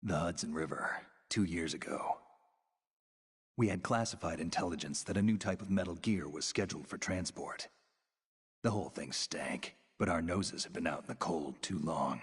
The Hudson River, 2 years ago. We had classified intelligence that a new type of metal gear was scheduled for transport. The whole thing stank, but our noses had been out in the cold too long.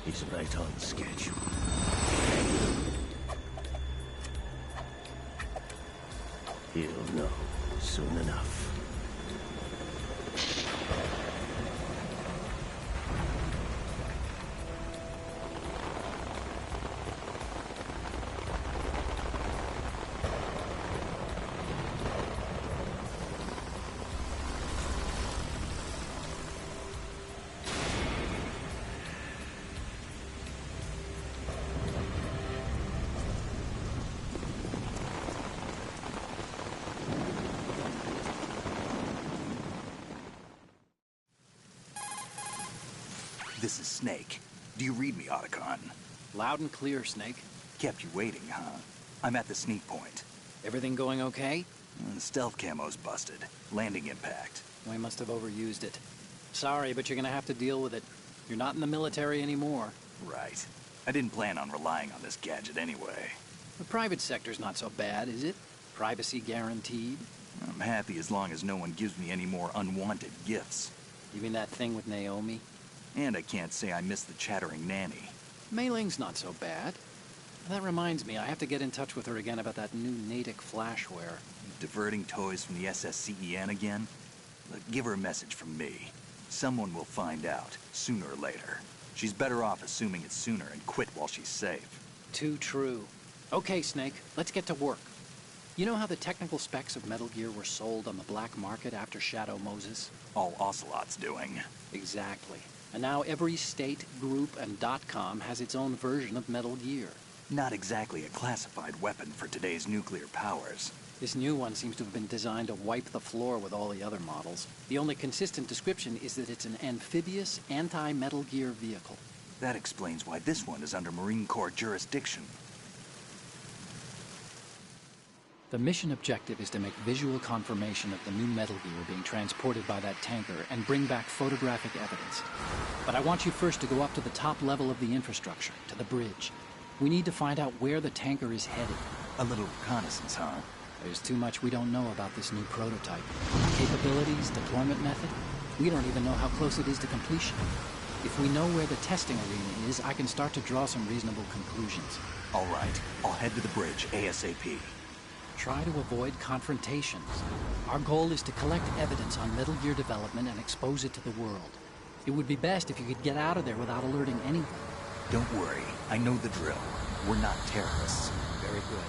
He's right on schedule. He'll know soon enough. This is Snake. Do you read me, Otacon? Loud and clear, Snake. Kept you waiting, huh? I'm at the sneak point. Everything going okay? The stealth camo's busted. Landing impact. We must have overused it. Sorry, but you're gonna have to deal with it. You're not in the military anymore. Right. I didn't plan on relying on this gadget anyway. The private sector's not so bad, is it? Privacy guaranteed? I'm happy as long as no one gives me any more unwanted gifts. You mean that thing with Naomi? And I can't say I miss the chattering nanny. Mei Ling's not so bad. That reminds me, I have to get in touch with her again about that new Natick flashware. Diverting toys from the SSCEN again? Look, give her a message from me. Someone will find out, sooner or later. She's better off assuming it sooner and quit while she's safe. Too true. Okay, Snake, let's get to work. You know how the technical specs of Metal Gear were sold on the black market after Shadow Moses? All Ocelot's doing. Exactly. And now every state, group, and .com has its own version of Metal Gear. Not exactly a classified weapon for today's nuclear powers. This new one seems to have been designed to wipe the floor with all the other models. The only consistent description is that it's an amphibious, anti-Metal Gear vehicle. That explains why this one is under Marine Corps jurisdiction. The mission objective is to make visual confirmation of the new Metal Gear being transported by that tanker and bring back photographic evidence. But I want you first to go up to the top level of the infrastructure, to the bridge. We need to find out where the tanker is headed. A little reconnaissance, huh? There's too much we don't know about this new prototype. Capabilities, deployment method. We don't even know how close it is to completion. If we know where the testing arena is, I can start to draw some reasonable conclusions. All right, I'll head to the bridge ASAP. Try to avoid confrontations. Our goal is to collect evidence on Metal Gear development and expose it to the world. It would be best if you could get out of there without alerting anyone. Don't worry, I know the drill. We're not terrorists. Very good.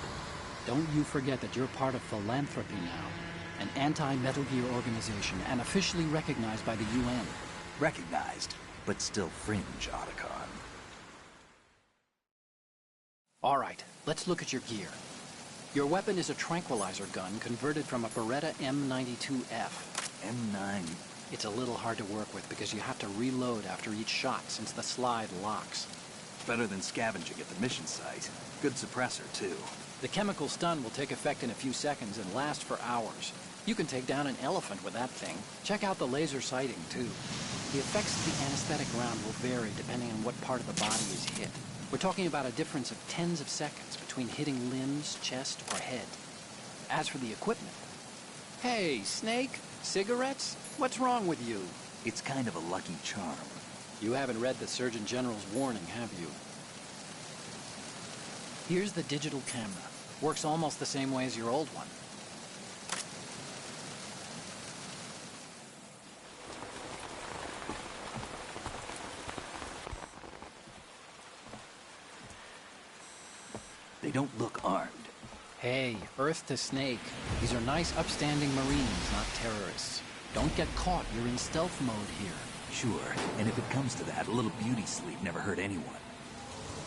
Don't you forget that you're part of Philanthropy now, an anti-Metal Gear organization and officially recognized by the UN. Recognized, but still fringe, Otacon. All right, let's look at your gear. Your weapon is a tranquilizer gun converted from a Beretta M92F. M9. It's a little hard to work with because you have to reload after each shot since the slide locks. Better than scavenging at the mission site. Good suppressor, too. The chemical stun will take effect in a few seconds and last for hours. You can take down an elephant with that thing. Check out the laser sighting, too. The effects of the anesthetic round will vary depending on what part of the body is hit. We're talking about a difference of tens of seconds between hitting limbs, chest, or head. As for the equipment... Hey, Snake? Cigarettes? What's wrong with you? It's kind of a lucky charm. You haven't read the Surgeon General's warning, have you? Here's the digital camera. Works almost the same way as your old one. They don't look armed. Hey, Earth to Snake. These are nice, upstanding Marines, not terrorists. Don't get caught. You're in stealth mode here. Sure, and if it comes to that, a little beauty sleep never hurt anyone.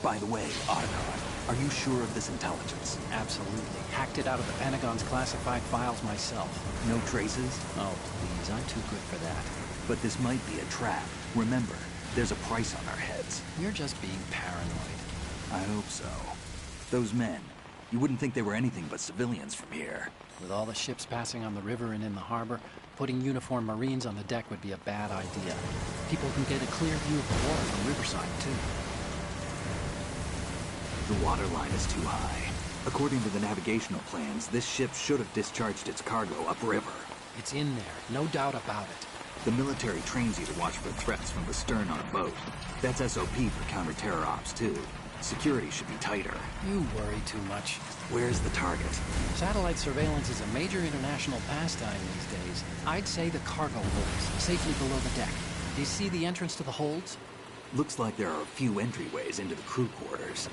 By the way, Otacon, are you sure of this intelligence? Absolutely. Hacked it out of the Pentagon's classified files myself. No traces? Oh, please, I'm too good for that. But this might be a trap. Remember, there's a price on our heads. You're just being paranoid. I hope so. Those men, you wouldn't think they were anything but civilians from here. With all the ships passing on the river and in the harbor, putting uniformed Marines on the deck would be a bad idea. People can get a clear view of the water from Riverside, too. The water line is too high. According to the navigational plans, this ship should have discharged its cargo upriver. It's in there, no doubt about it. The military trains you to watch for threats from the stern on a boat. That's SOP for counter-terror ops, too. Security should be tighter. You worry too much. Where's the target? Satellite surveillance is a major international pastime these days. I'd say the cargo holds, safely below the deck. Do you see the entrance to the holds? Looks like there are a few entryways into the crew quarters.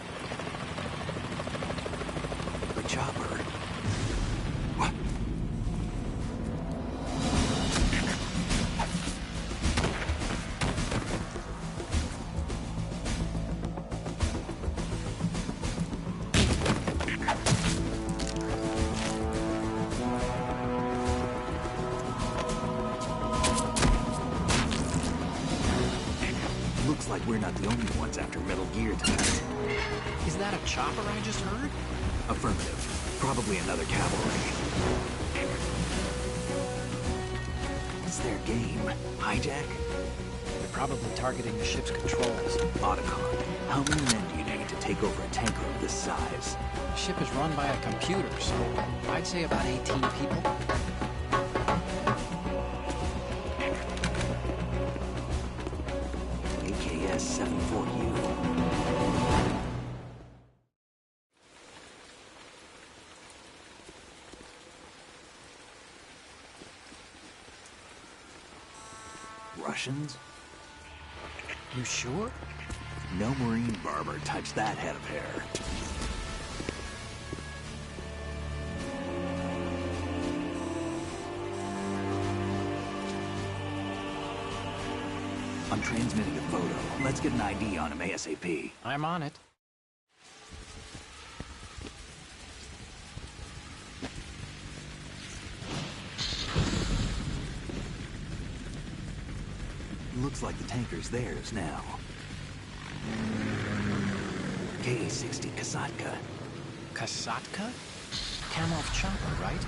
The chopper. What? Looks like we're not the only ones after Metal Gear tonight. Is that a chopper I just heard? Affirmative. Probably another cavalry. What's their game? Hijack? They're probably targeting the ship's controls. Otacon, how many men do you need to take over a tanker of this size? The ship is run by a computer, so I'd say about 18 people. AKS 74U. Russians? You sure? No Marine barber touched that head of hair. I'm transmitting a photo. Let's get an ID on him ASAP. I'm on it. Looks like the tanker's theirs now. Ka-60 Kasatka. Kasatka? Kamov chopper, right?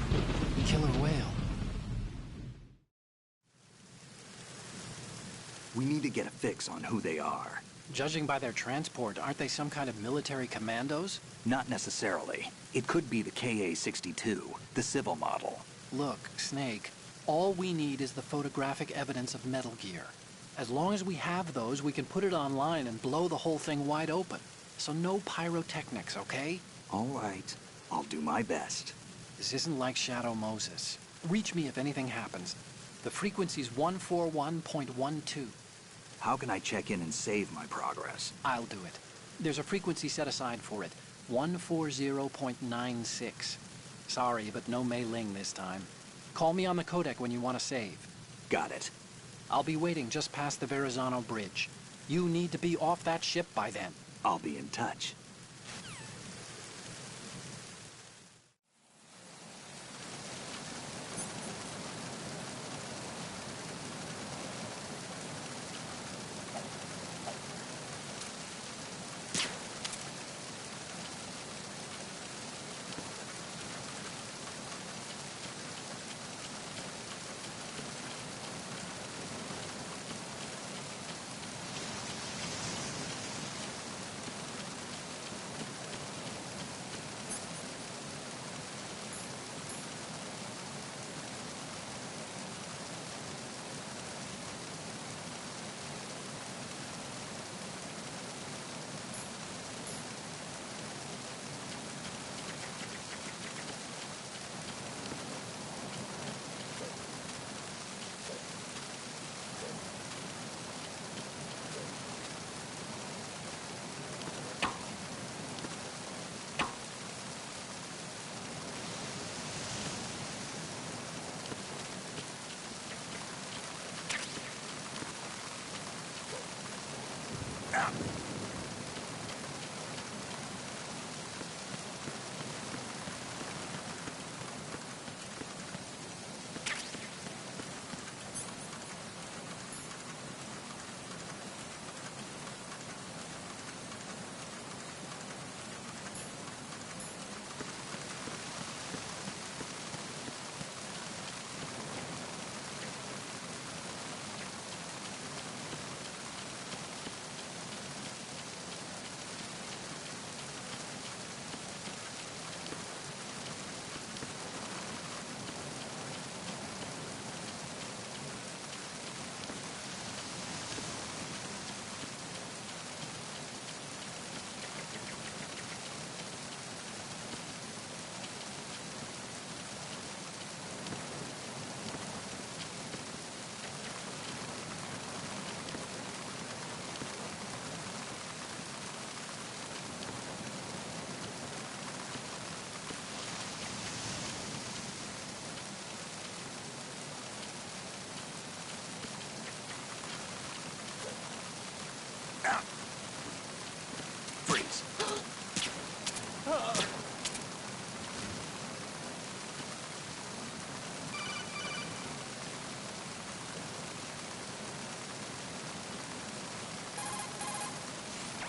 Killer whale. We need to get a fix on who they are. Judging by their transport, aren't they some kind of military commandos? Not necessarily. It could be the Ka-62, the civil model. Look, Snake, all we need is the photographic evidence of Metal Gear. As long as we have those, we can put it online and blow the whole thing wide open. So no pyrotechnics, okay? All right. I'll do my best. This isn't like Shadow Moses. Reach me if anything happens. The frequency's 141.12. How can I check in and save my progress? I'll do it. There's a frequency set aside for it. 140.96. Sorry, but no Mei Ling this time. Call me on the codec when you want to save. Got it. I'll be waiting just past the Verrazano Bridge. You need to be off that ship by then. I'll be in touch. Freeze.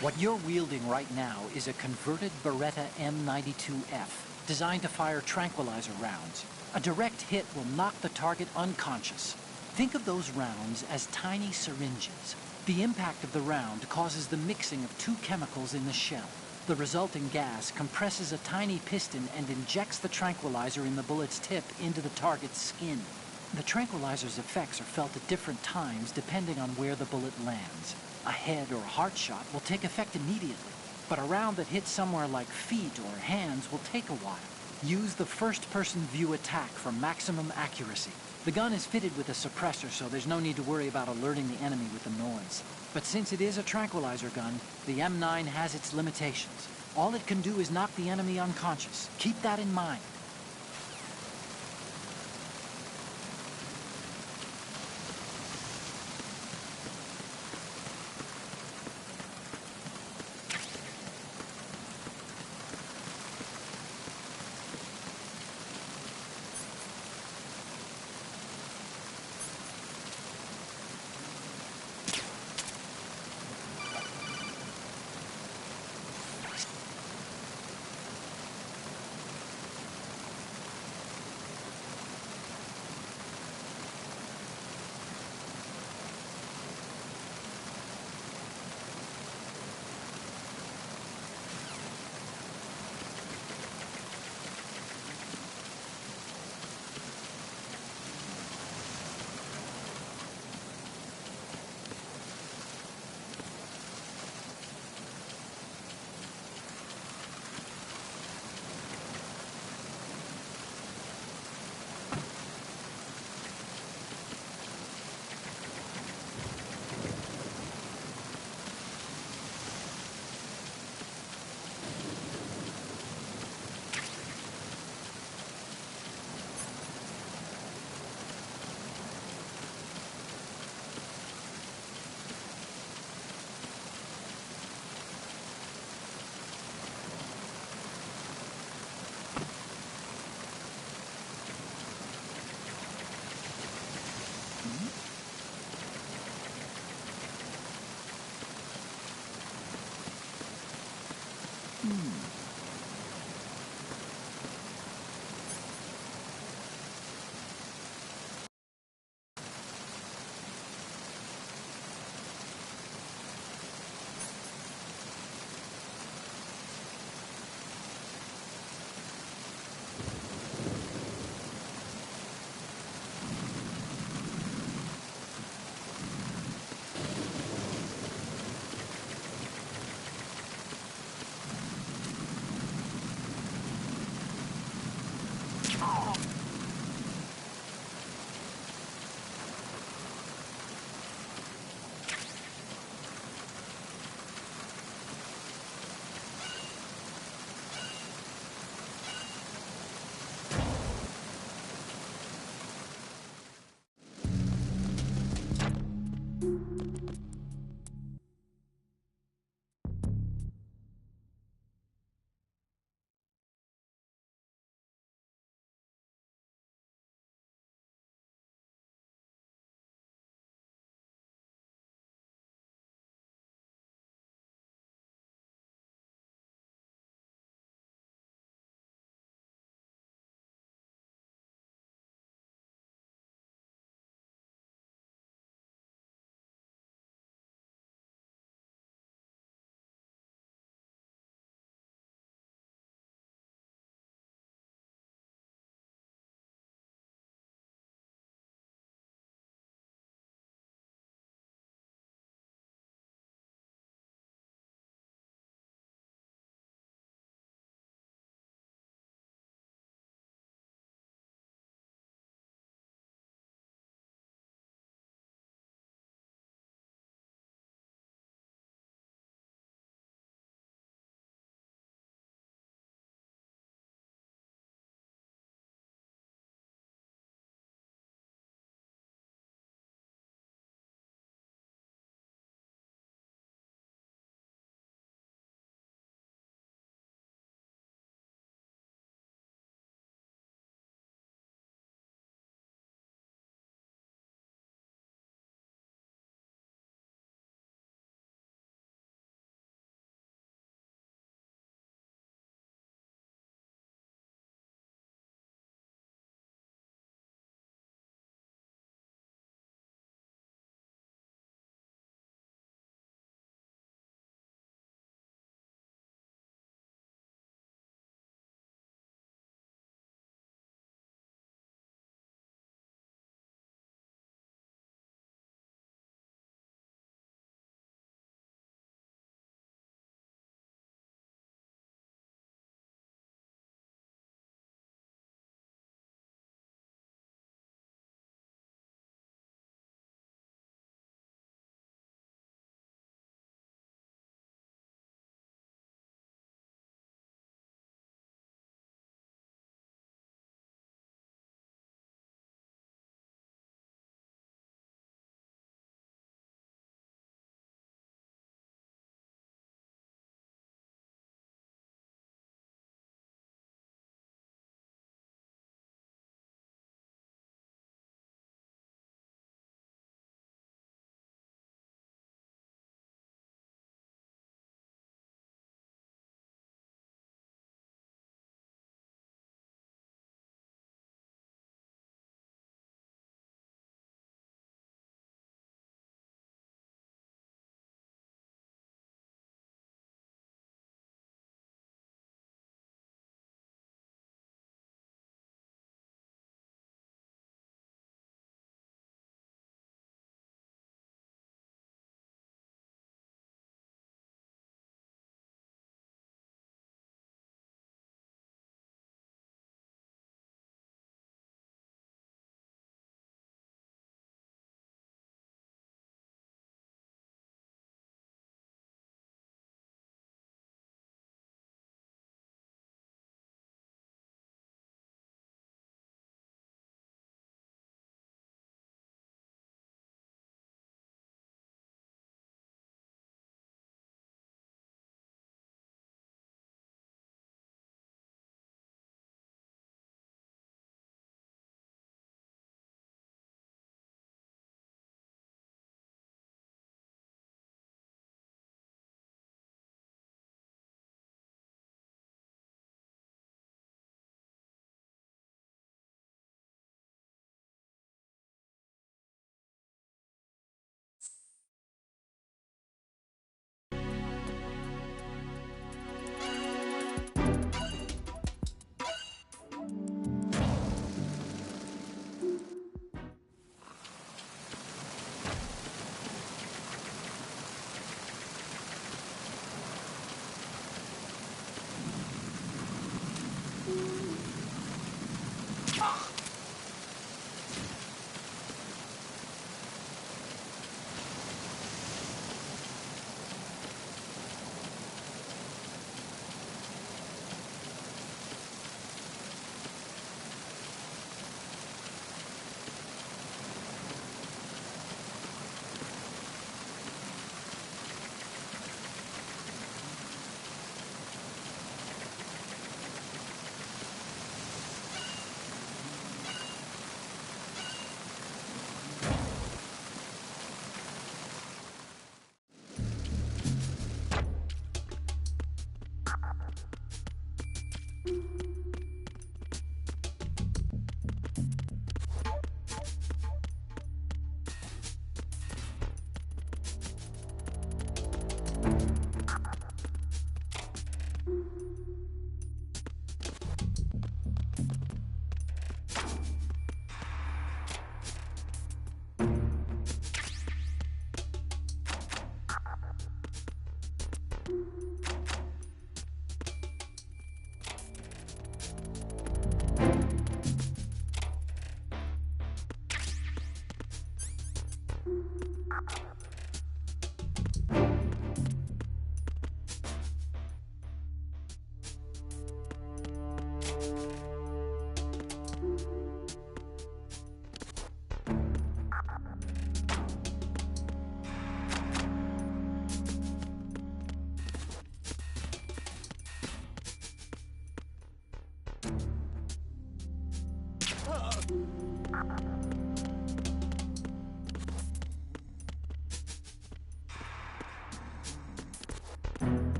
What you're wielding right now is a converted Beretta M92F, designed to fire tranquilizer rounds. A direct hit will knock the target unconscious. Think of those rounds as tiny syringes. The impact of the round causes the mixing of two chemicals in the shell. The resulting gas compresses a tiny piston and injects the tranquilizer in the bullet's tip into the target's skin. The tranquilizer's effects are felt at different times depending on where the bullet lands. A head or heart shot will take effect immediately, but a round that hits somewhere like feet or hands will take a while. Use the first-person view attack for maximum accuracy. The gun is fitted with a suppressor, so there's no need to worry about alerting the enemy with the noise. But since it is a tranquilizer gun, the M9 has its limitations. All it can do is knock the enemy unconscious. Keep that in mind.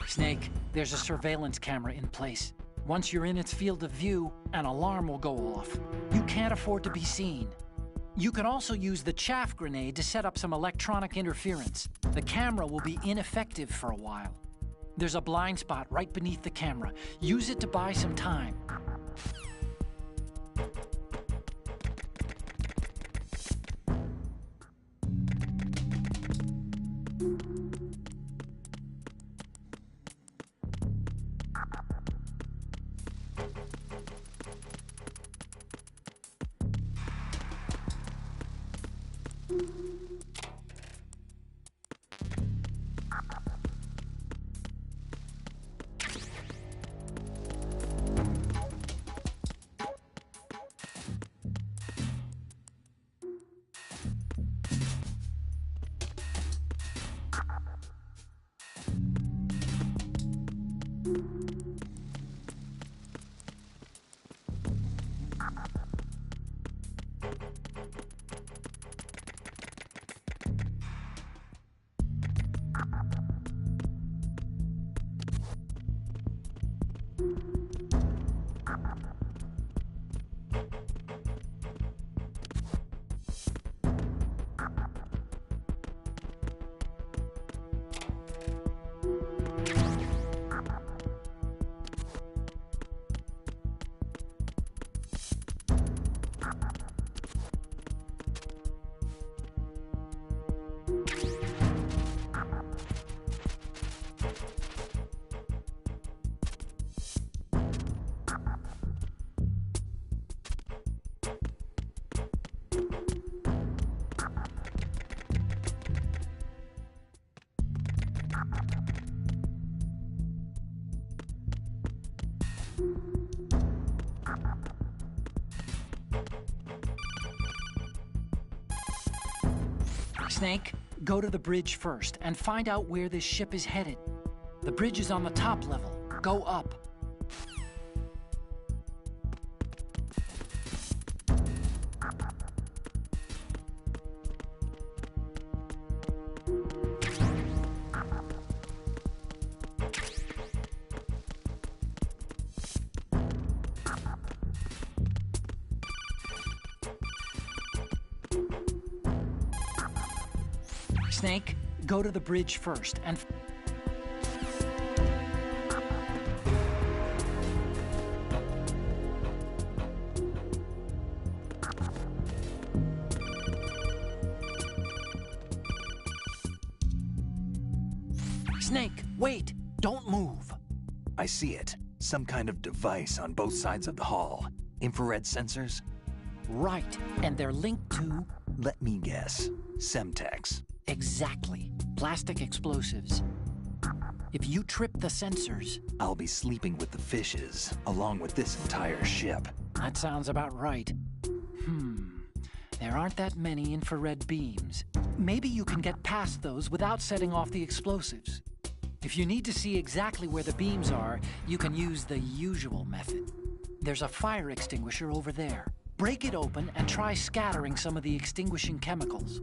Snake, there's a surveillance camera in place. Once you're in its field of view, an alarm will go off. You can't afford to be seen. You can also use the chaff grenade to set up some electronic interference. The camera will be ineffective for a while. There's a blind spot right beneath the camera. Use it to buy some time. Snake, go to the bridge first and find out where this ship is headed. The bridge is on the top level. Go up. Snake, go to the bridge first and... Snake, wait! Don't move! I see it. Some kind of device on both sides of the hall. Infrared sensors? Right, and they're linked to... Let me guess. Semtex. Exactly. Plastic explosives. If you trip the sensors... I'll be sleeping with the fishes, along with this entire ship. That sounds about right. There aren't that many infrared beams. Maybe you can get past those without setting off the explosives. If you need to see exactly where the beams are, you can use the usual method. There's a fire extinguisher over there. Break it open and try scattering some of the extinguishing chemicals.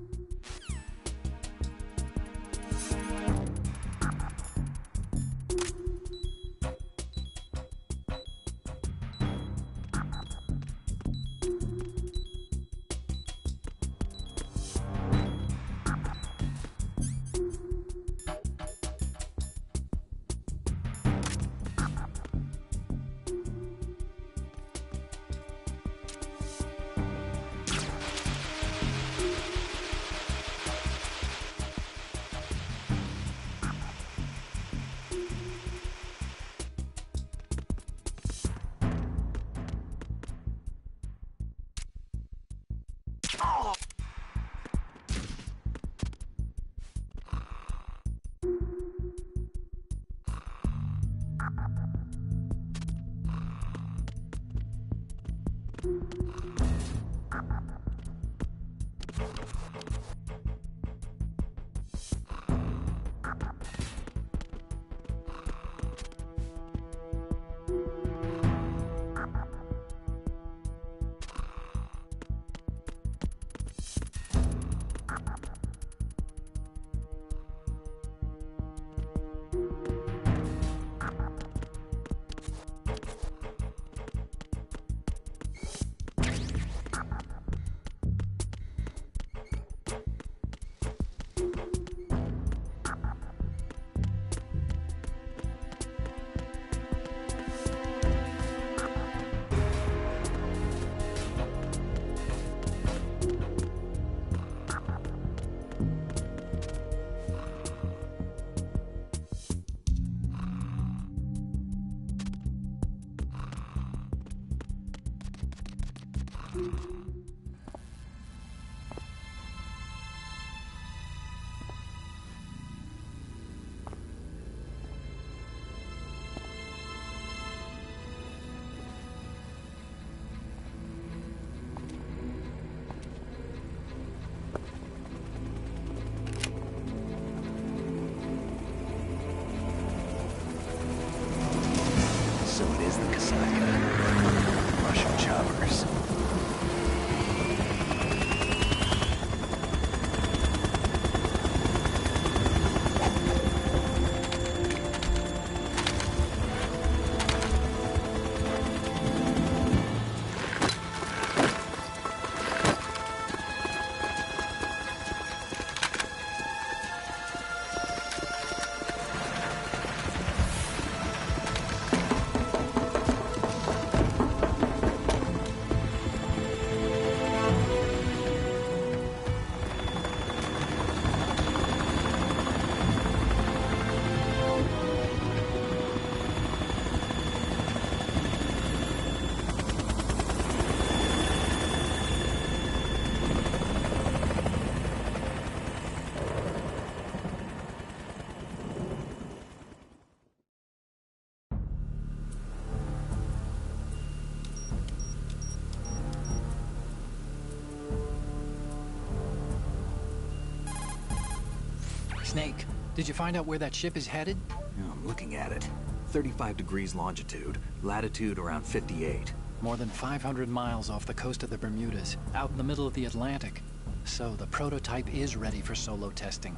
Snake, did you find out where that ship is headed? Yeah, I'm looking at it. 35 degrees longitude, latitude around 58. More than 500 miles off the coast of the Bermudas, out in the middle of the Atlantic. So the prototype is ready for solo testing.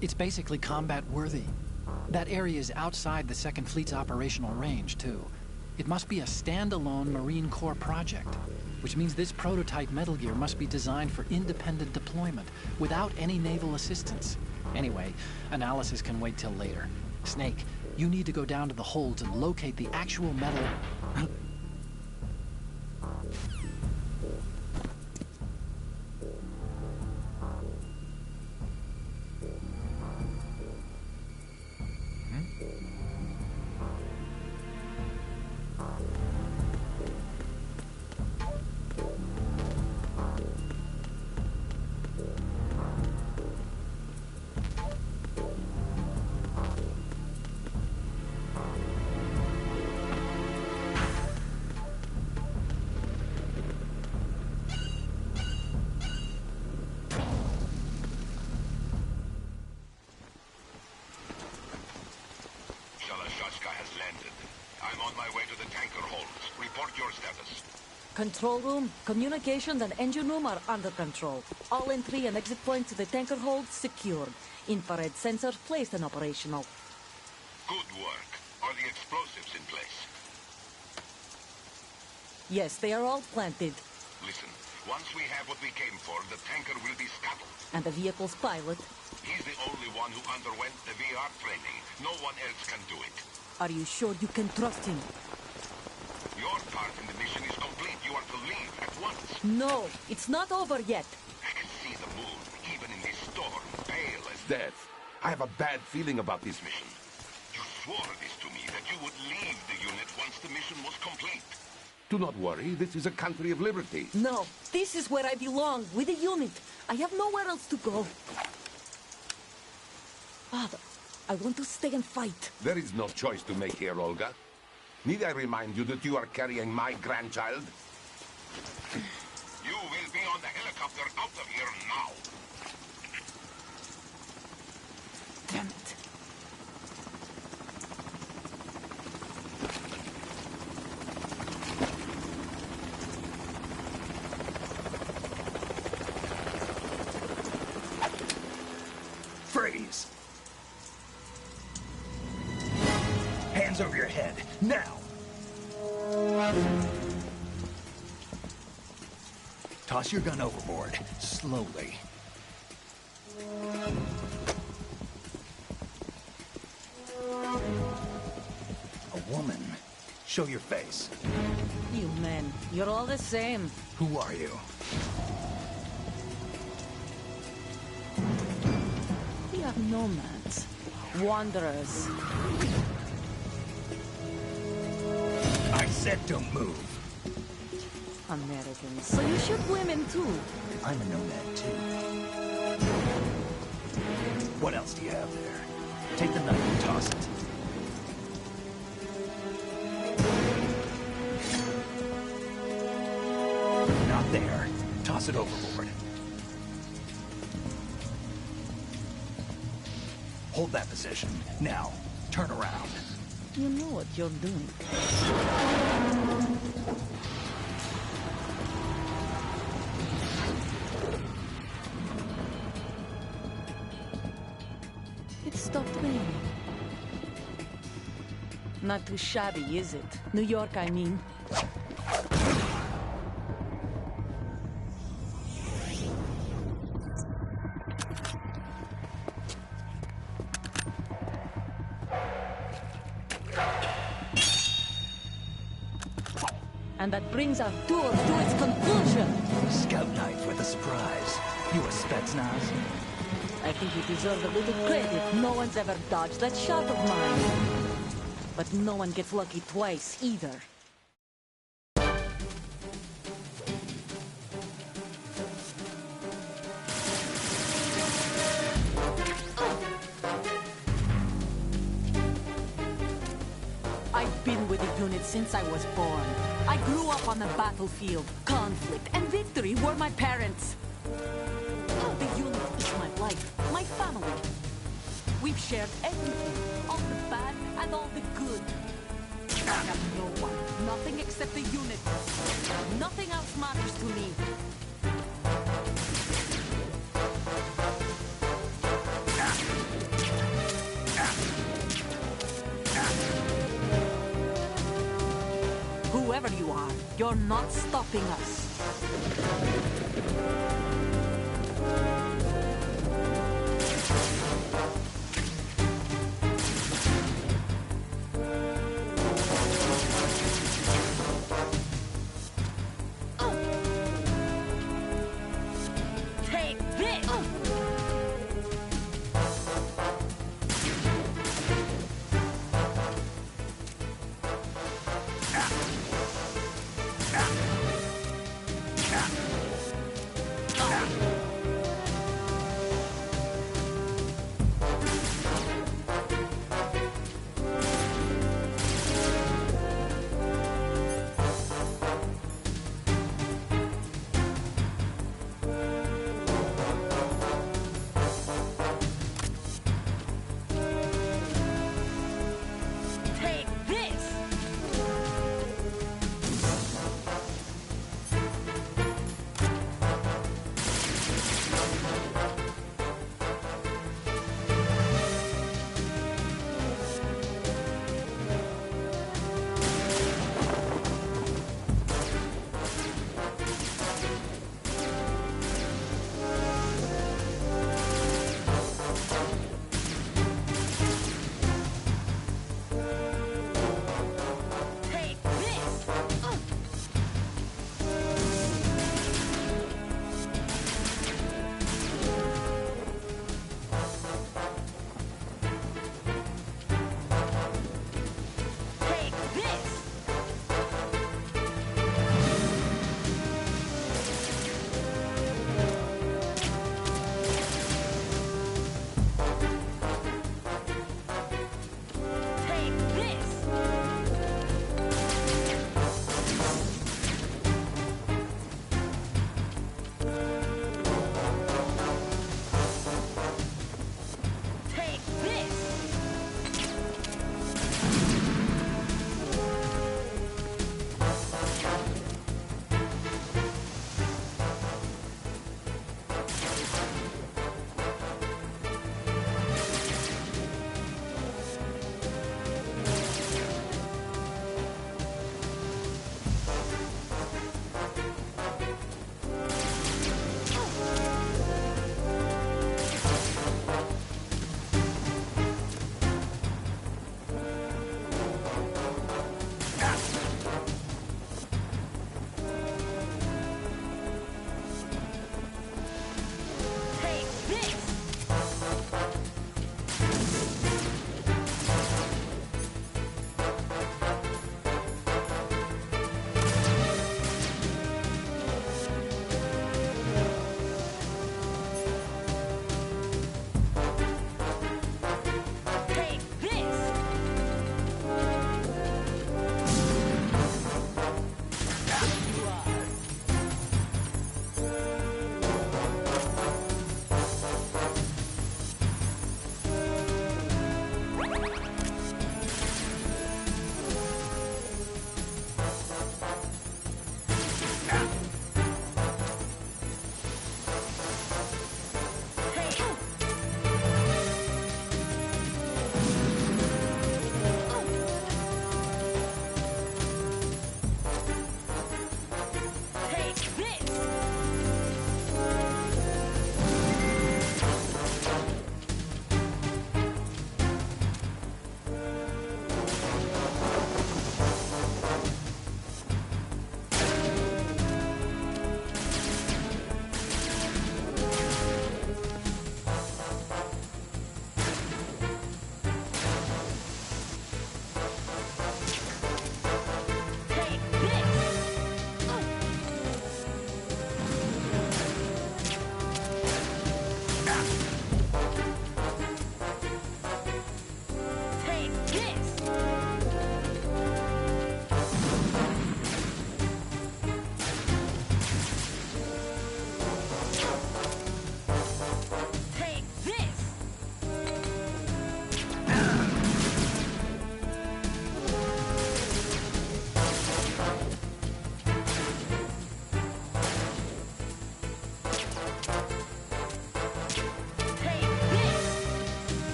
It's basically combat-worthy. That area is outside the Second Fleet's operational range, too. It must be a standalone Marine Corps project, which means this prototype Metal Gear must be designed for independent deployment, without any naval assistance. Anyway, analysis can wait till later. Snake, you need to go down to the holds and locate the actual metal... Control room, communications, and engine room are under control. All entry and exit points to the tanker hold secured. Infrared sensors placed and operational. Good work. Are the explosives in place? Yes, they are all planted. Listen, once we have what we came for, the tanker will be scuttled. And the vehicle's pilot? He's the only one who underwent the VR training. No one else can do it. Are you sure you can trust him? Your part in the mission is complete. You are to leave at once. No, it's not over yet. I can see the moon, even in this storm, pale as death. I have a bad feeling about this mission. You swore this to me, that you would leave the unit once the mission was complete. Do not worry, this is a country of liberty. No, this is where I belong, with the unit. I have nowhere else to go. Father, I want to stay and fight. There is no choice to make here, Olga. Need I remind you that you are carrying my grandchild? You will be on the helicopter out of here now. Damn it. Freeze! Hands over your head, now! Toss your gun overboard, slowly. A woman. Show your face. You men, you're all the same. Who are you? We are nomads. Wanderers. I said don't move. Americans. So you shoot women too. I'm a nomad too. What else do you have there? Take the knife and toss it. Not there. Toss it overboard. Hold that position. Now, turn around. You know what you're doing. It stopped raining. Not too shabby, is it? New York, I mean. And that brings our tour to its conclusion. Scout knife with a surprise. You a Spetsnaz? I think you deserve a little credit. No one's ever dodged that shot of mine. But no one gets lucky twice, either. I've been with the unit since I was born. I grew up on the battlefield. Conflict and victory were my parents. The unit is my life, my family. We've shared everything, all the bad and all the good. I have no one, nothing except the unit. Nothing else matters to me. Whoever you are, you're not stopping us. Take this!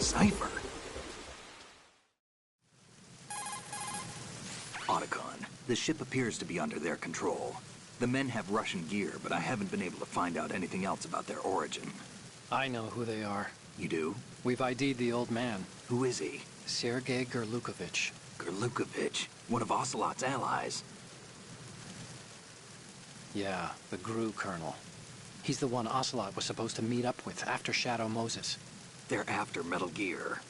Cipher? Otacon, the ship appears to be under their control. The men have Russian gear, but I haven't been able to find out anything else about their origin. I know who they are. You do? We've ID'd the old man. Who is he? Sergei Gerlukovich. Gerlukovich, one of Ocelot's allies. Yeah, the GRU colonel. He's the one Ocelot was supposed to meet up with after Shadow Moses. They're after Metal Gear.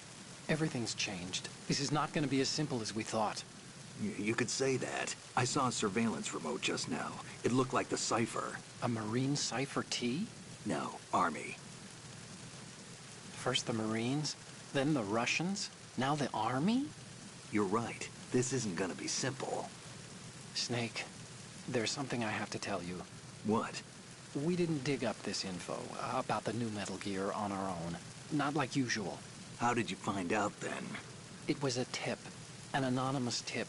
Everything's changed. This is not going to be as simple as we thought. You could say that. I saw a surveillance remote just now. It looked like the Cipher. A Marine Cipher T? No, Army. First the Marines, then the Russians, now the Army? You're right. This isn't gonna be simple. Snake, there's something I have to tell you. What? We didn't dig up this info about the new Metal Gear on our own. Not like usual. How did you find out then? It was a tip. An anonymous tip.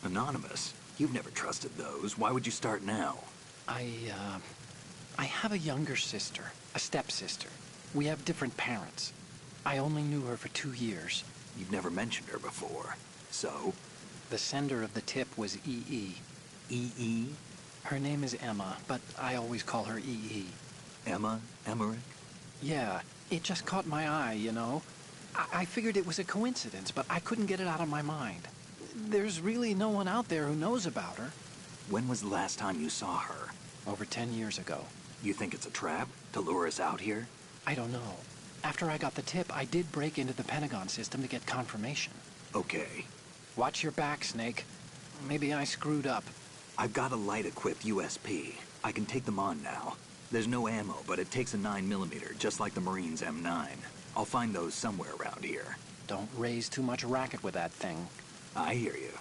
Anonymous? You've never trusted those. Why would you start now? I have a younger sister, a stepsister. We have different parents. I only knew her for 2 years. You've never mentioned her before. So? The sender of the tip was EE. EE? Her name is Emma, but I always call her EE. Emma? Emmerich? Yeah, it just caught my eye, you know? I figured it was a coincidence, but I couldn't get it out of my mind. There's really no one out there who knows about her. When was the last time you saw her? Over 10 years ago. You think it's a trap? To lure us out here? I don't know. After I got the tip, I did break into the Pentagon system to get confirmation. Okay. Watch your back, Snake. Maybe I screwed up. I've got a light-equipped USP. I can take them on now. There's no ammo, but it takes a 9mm, just like the Marines' M9. I'll find those somewhere around here. Don't raise too much racket with that thing. I hear you.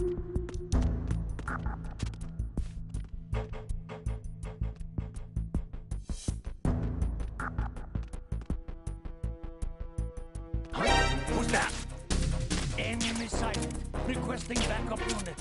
Who's that? Enemy sighted. Requesting backup unit.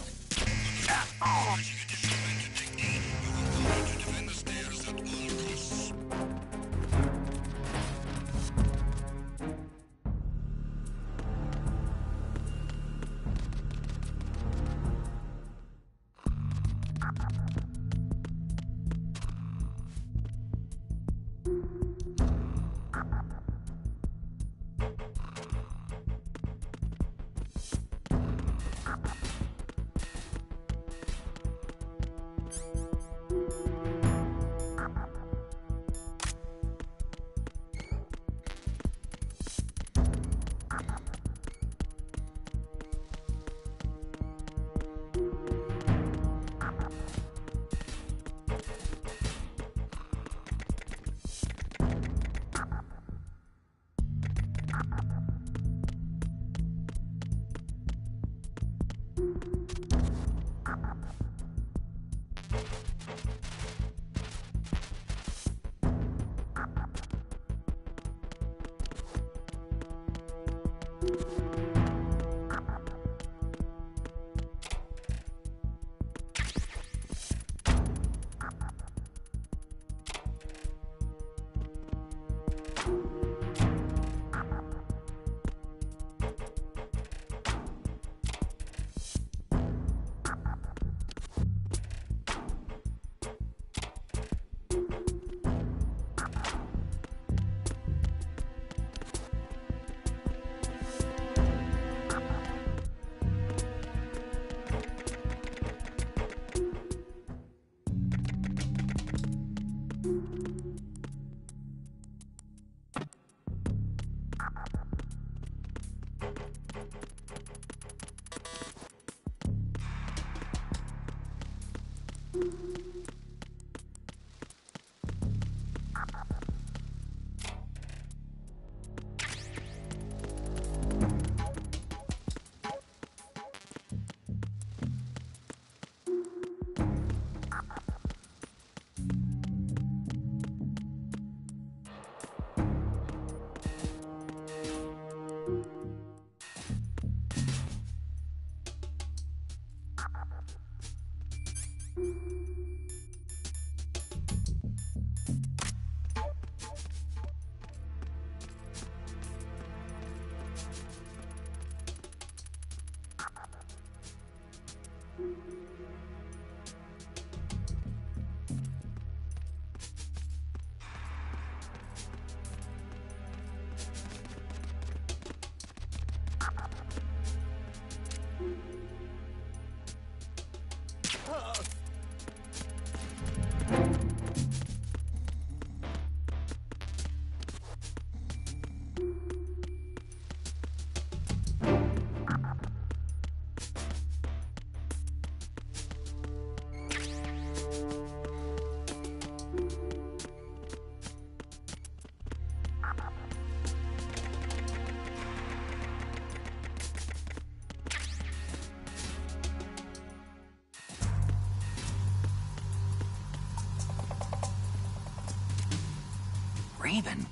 Raven?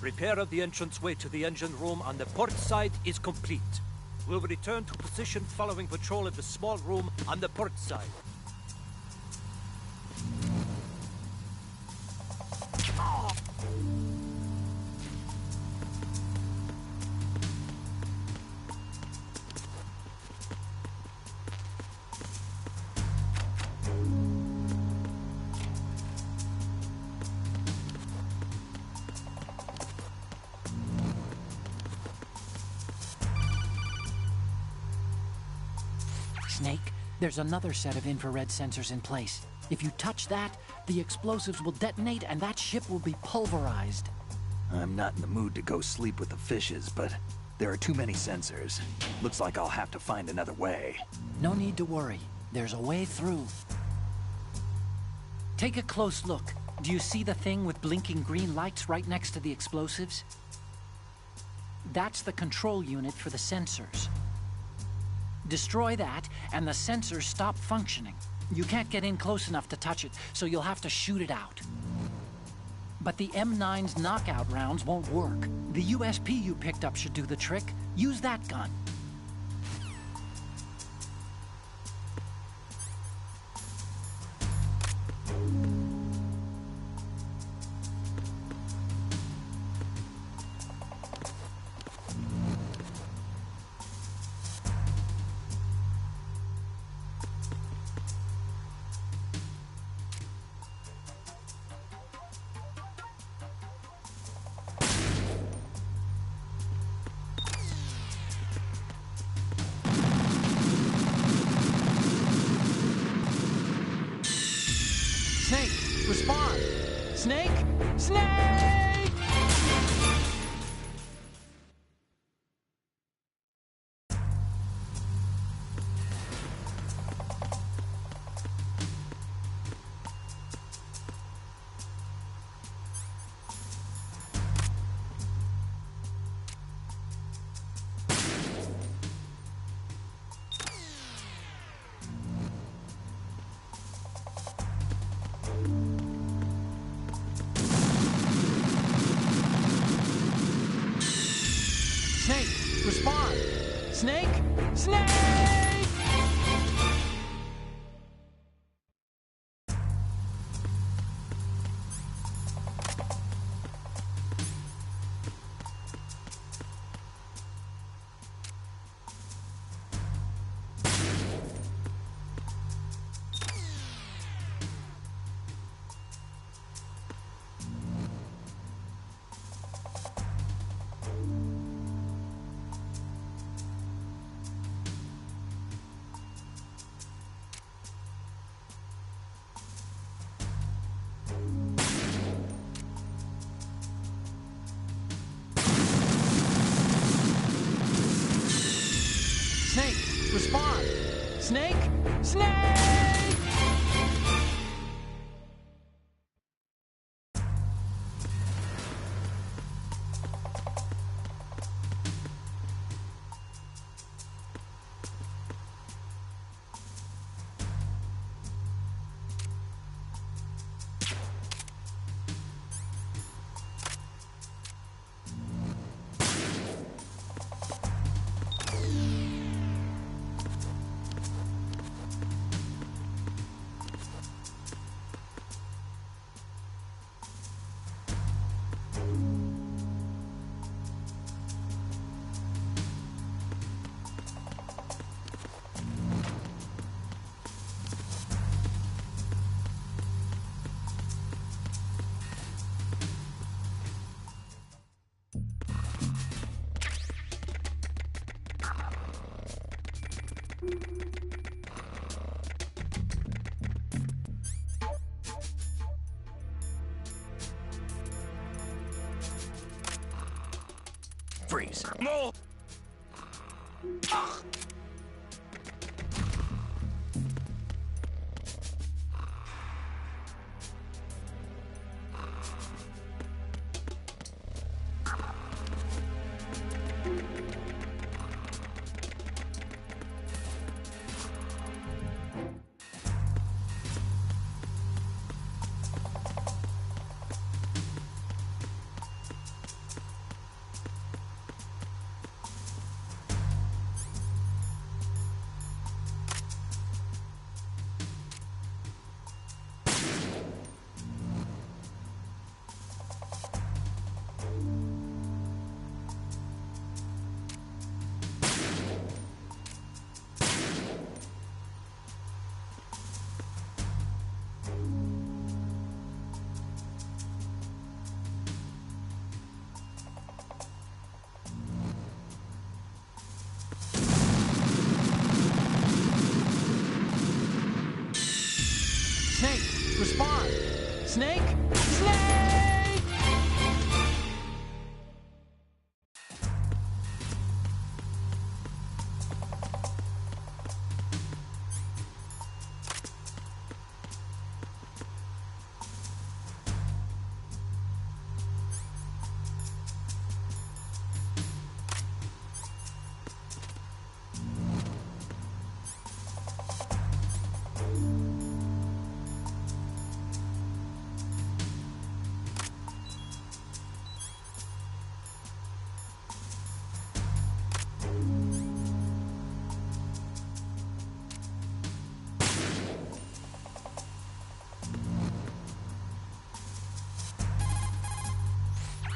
Repair of the entranceway to the engine room on the port side is complete. We'll return to position following patrol of the small room on the port side. Snake, there's another set of infrared sensors in place. If you touch that, the explosives will detonate and that ship will be pulverized. I'm not in the mood to go sleep with the fishes, but there are too many sensors. Looks like I'll have to find another way. No need to worry. There's a way through. Take a close look. Do you see the thing with blinking green lights right next to the explosives? That's the control unit for the sensors. Destroy that, and the sensors stop functioning. You can't get in close enough to touch it, so you'll have to shoot it out. But the M9's knockout rounds won't work. The USP you picked up should do the trick. Use that gun. Snake, respond! Snake? Snake! Snake, respond! Snake? Snake! Freeze. No! Snake, respond! Snake? Snake!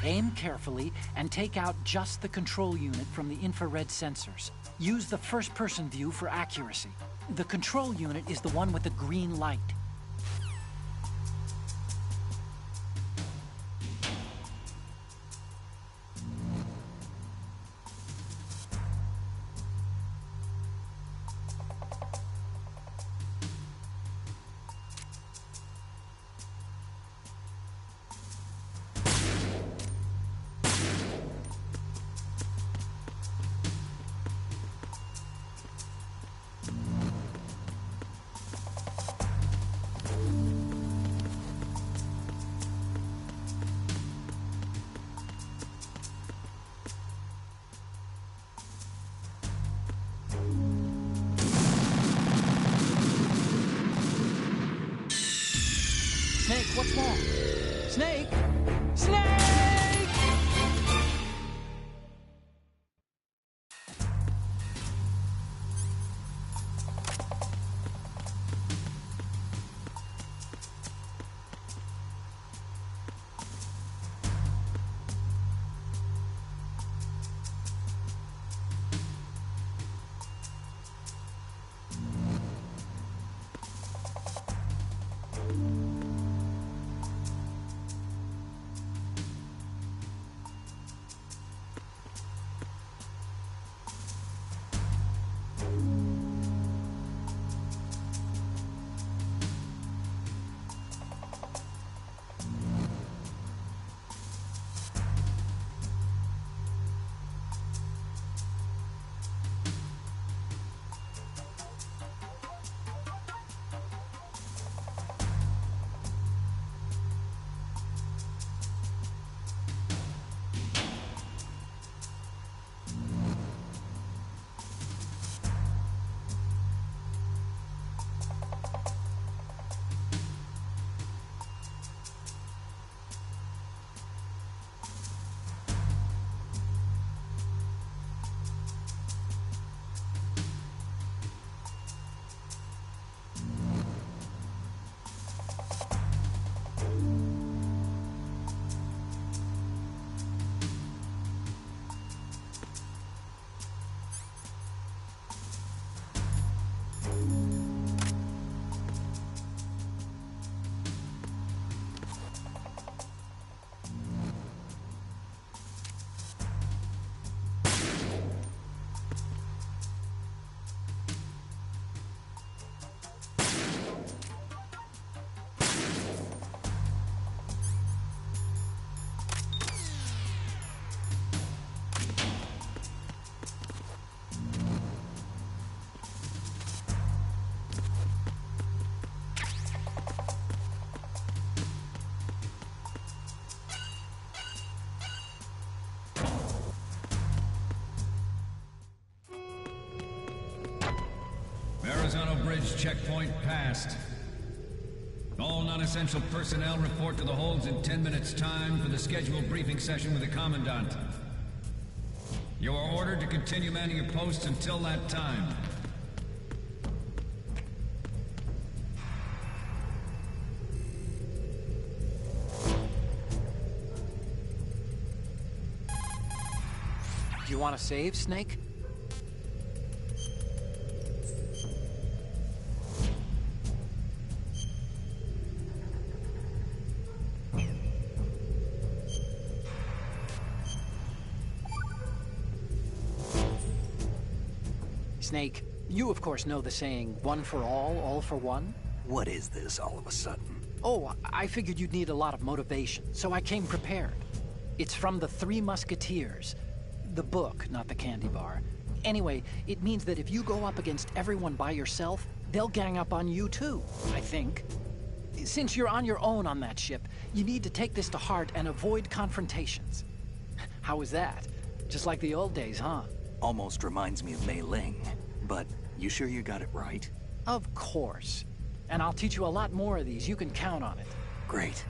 Aim carefully and take out just the control unit from the infrared sensors. Use the first-person view for accuracy. The control unit is the one with the green light. Snake, what's wrong? Snake! Snake! Bridge checkpoint passed. All non-essential personnel report to the holds in 10 minutes' time for the scheduled briefing session with the Commandant. You are ordered to continue manning your posts until that time. Do you want to save, Snake? Snake, you of course know the saying, one for all for one? What is this all of a sudden? Oh, I figured you'd need a lot of motivation, so I came prepared. It's from the Three Musketeers. The book, not the candy bar. Anyway, it means that if you go up against everyone by yourself, they'll gang up on you too, I think. Since you're on your own on that ship, you need to take this to heart and avoid confrontations. How was that? Just like the old days, huh? Almost reminds me of Mei Ling. But you sure you got it right? Of course. And I'll teach you a lot more of these. You can count on it. Great.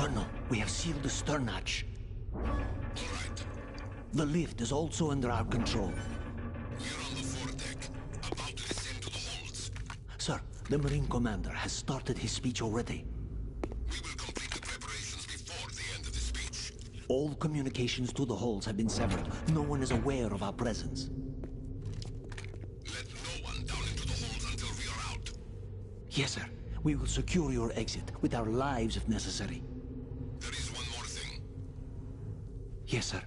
Colonel, we have sealed the stern hatch. All right. The lift is also under our control. We're on the foredeck, about to descend to the holds. Sir, the Marine Commander has started his speech already. We will complete the preparations before the end of the speech. All communications to the holds have been severed. No one is aware of our presence. Let no one down into the holds until we are out. Yes, sir. We will secure your exit, with our lives if necessary. There is one more thing. Yes, sir.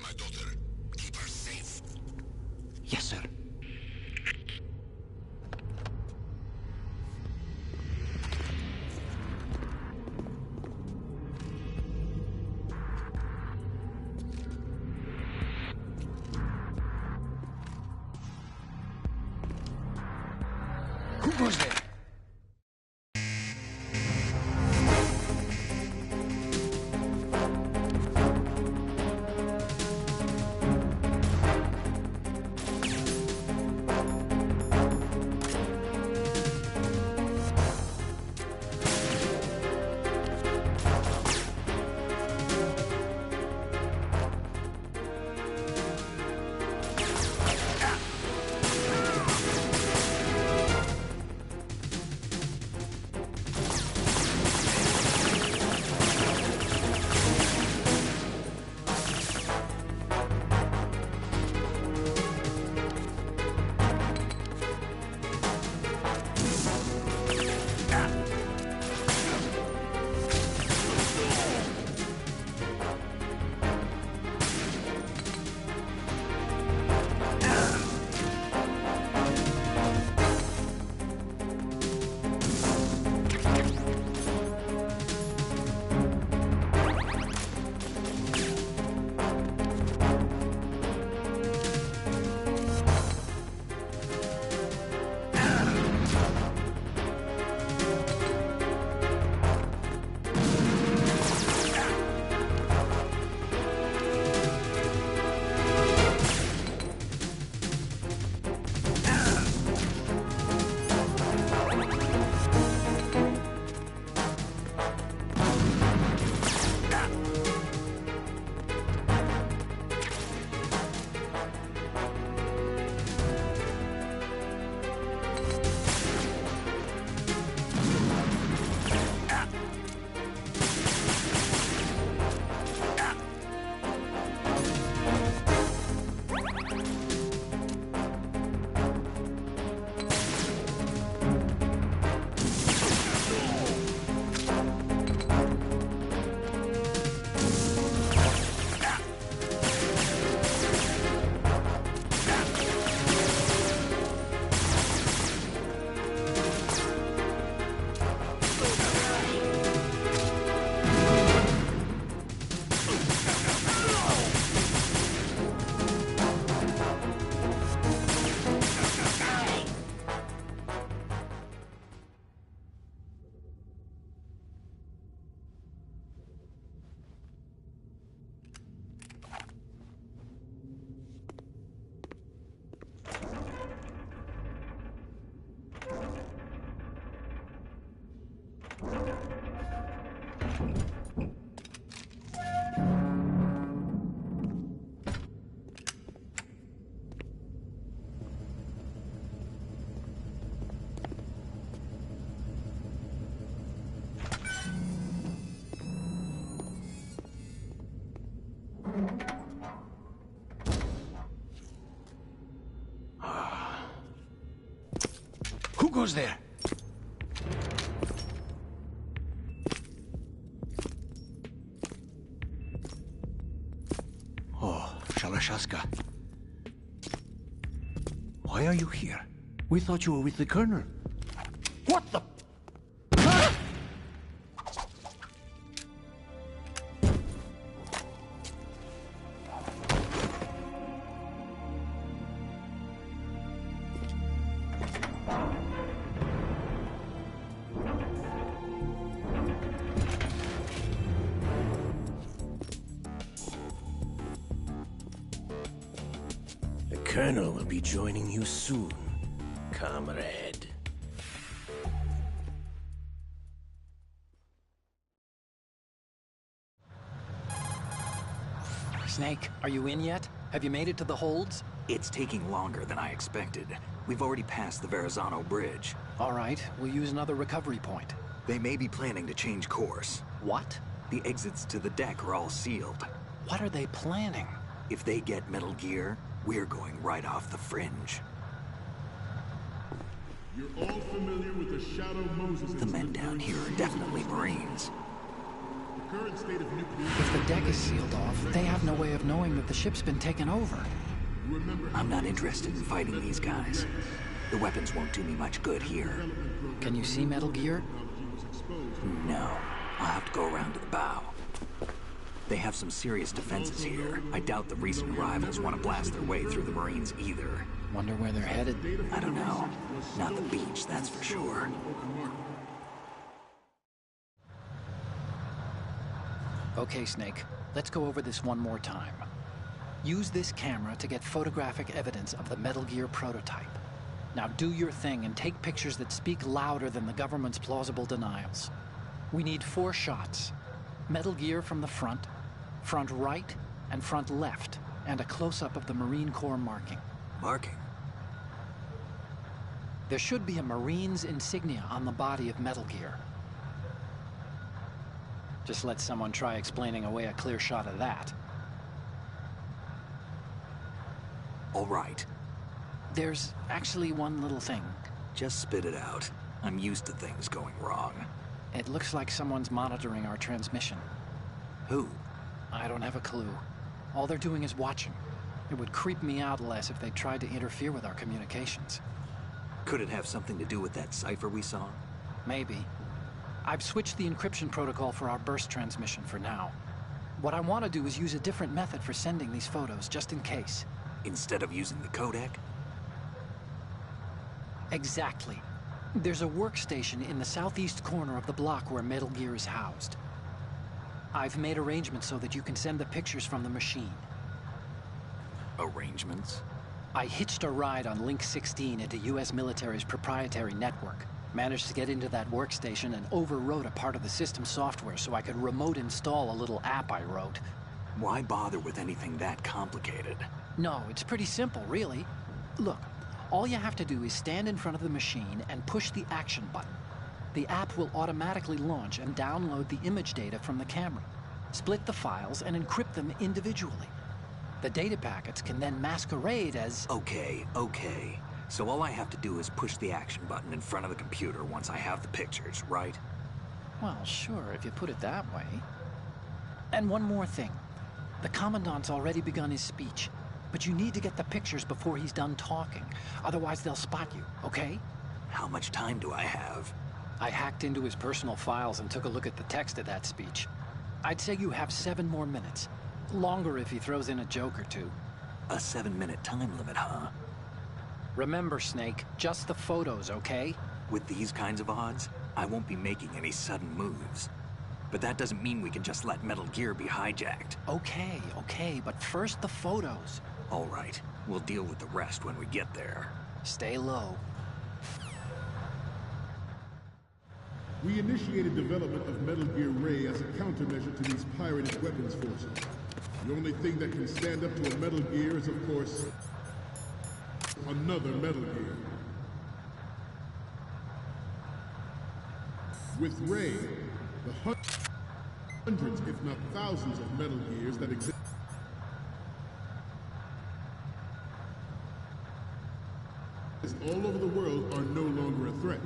My daughter, keep her safe. Yes, sir. Who goes there? Who goes there? Oh, Shalashaska. Why are you here? We thought you were with the Colonel. What the... The Colonel will be joining you soon, comrade. Snake, are you in yet? Have you made it to the holds? It's taking longer than I expected. We've already passed the Verrazano Bridge. All right, we'll use another recovery point. They may be planning to change course. What? The exits to the deck are all sealed. What are they planning? If they get Metal Gear, we're going right off the fringe. You're all familiar with the Shadow Moses. The men down here are definitely Marines. The current state of nuclear... If the deck is sealed off, they have no way of knowing that the ship's been taken over. I'm not interested in fighting these guys. The weapons won't do me much good here. Can you see Metal Gear? No. I'll have to go around to the bow. They have some serious defenses here. I doubt the recent arrivals want to blast their way through the Marines either. Wonder where they're headed? I don't know. Not the beach, that's for sure. Okay, Snake. Let's go over this one more time. Use this camera to get photographic evidence of the Metal Gear prototype. Now do your thing and take pictures that speak louder than the government's plausible denials. We need 4 shots. Metal Gear from the front right, and front left, and a close-up of the Marine Corps marking. Marking? There should be a Marine's insignia on the body of Metal Gear. Just let someone try explaining away a clear shot of that. All right. There's actually one little thing. Just spit it out. I'm used to things going wrong. It looks like someone's monitoring our transmission. Who? I don't have a clue. All they're doing is watching. It would creep me out less if they tried to interfere with our communications. Could it have something to do with that cipher we saw? Maybe. I've switched the encryption protocol for our burst transmission for now. What I want to do is use a different method for sending these photos, just in case. Instead of using the codec? Exactly. There's a workstation in the southeast corner of the block where Metal Gear is housed. I've made arrangements so that you can send the pictures from the machine. Arrangements? I hitched a ride on Link 16 into U.S. military's proprietary network. Managed to get into that workstation and overwrote a part of the system software so I could remote install a little app I wrote. Why bother with anything that complicated? No, it's pretty simple, really. Look, all you have to do is stand in front of the machine and push the action button. The app will automatically launch and download the image data from the camera, split the files, and encrypt them individually. The data packets can then masquerade as... Okay. So all I have to do is push the action button in front of the computer once I have the pictures, right? Well, sure, if you put it that way. And one more thing. The Commandant's already begun his speech, but you need to get the pictures before he's done talking. Otherwise, they'll spot you, okay? How much time do I have? I hacked into his personal files and took a look at the text of that speech. I'd say you have 7 more minutes. Longer if he throws in a joke or two. A 7-minute time limit, huh? Remember, Snake, just the photos, okay? With these kinds of odds, I won't be making any sudden moves. But that doesn't mean we can just let Metal Gear be hijacked. Okay, but first the photos. All right, we'll deal with the rest when we get there. Stay low. We initiated development of Metal Gear Ray as a countermeasure to these pirated weapons forces. The only thing that can stand up to a Metal Gear is, of course, another Metal Gear. With Ray, the hundreds, if not thousands, of Metal Gears that exist all over the world are no longer a threat.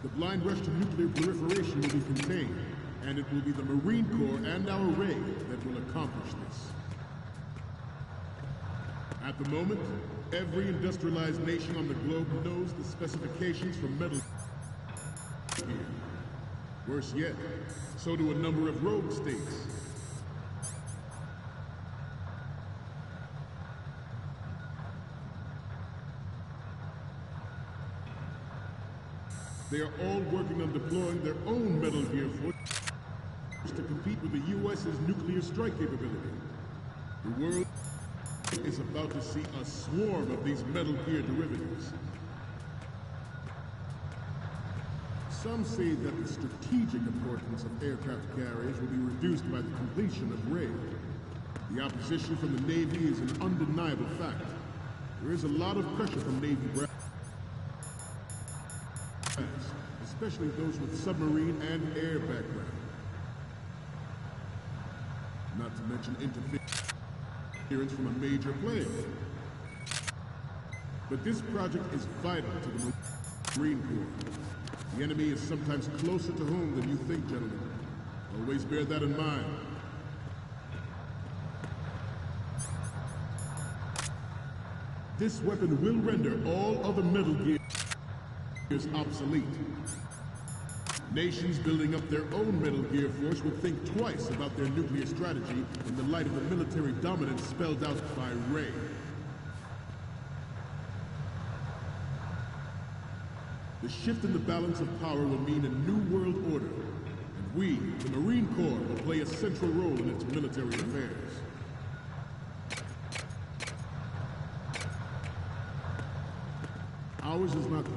The blind rush to nuclear proliferation will be contained, and it will be the Marine Corps and our Ray that will accomplish this. At the moment, every industrialized nation on the globe knows the specifications for Metal Gear. Worse yet, so do a number of rogue states. They are all working on deploying their own Metal Gear force to compete with the U.S.'s nuclear strike capability. The world is about to see a swarm of these Metal Gear derivatives. Some say that the strategic importance of aircraft carriers will be reduced by the completion of Ray. The opposition from the Navy is an undeniable fact. There is a lot of pressure from Navy brass, especially those with submarine and air background. Not to mention interference from a major player. But this project is vital to the Marine Corps. The enemy is sometimes closer to home than you think, gentlemen. Always bear that in mind. This weapon will render all other Metal Gears obsolete. Nations building up their own Metal Gear force will think twice about their nuclear strategy in the light of the military dominance spelled out by Ray. The shift in the balance of power will mean a new world order, and we, the Marine Corps, will play a central role in its military affairs. Ours is not the...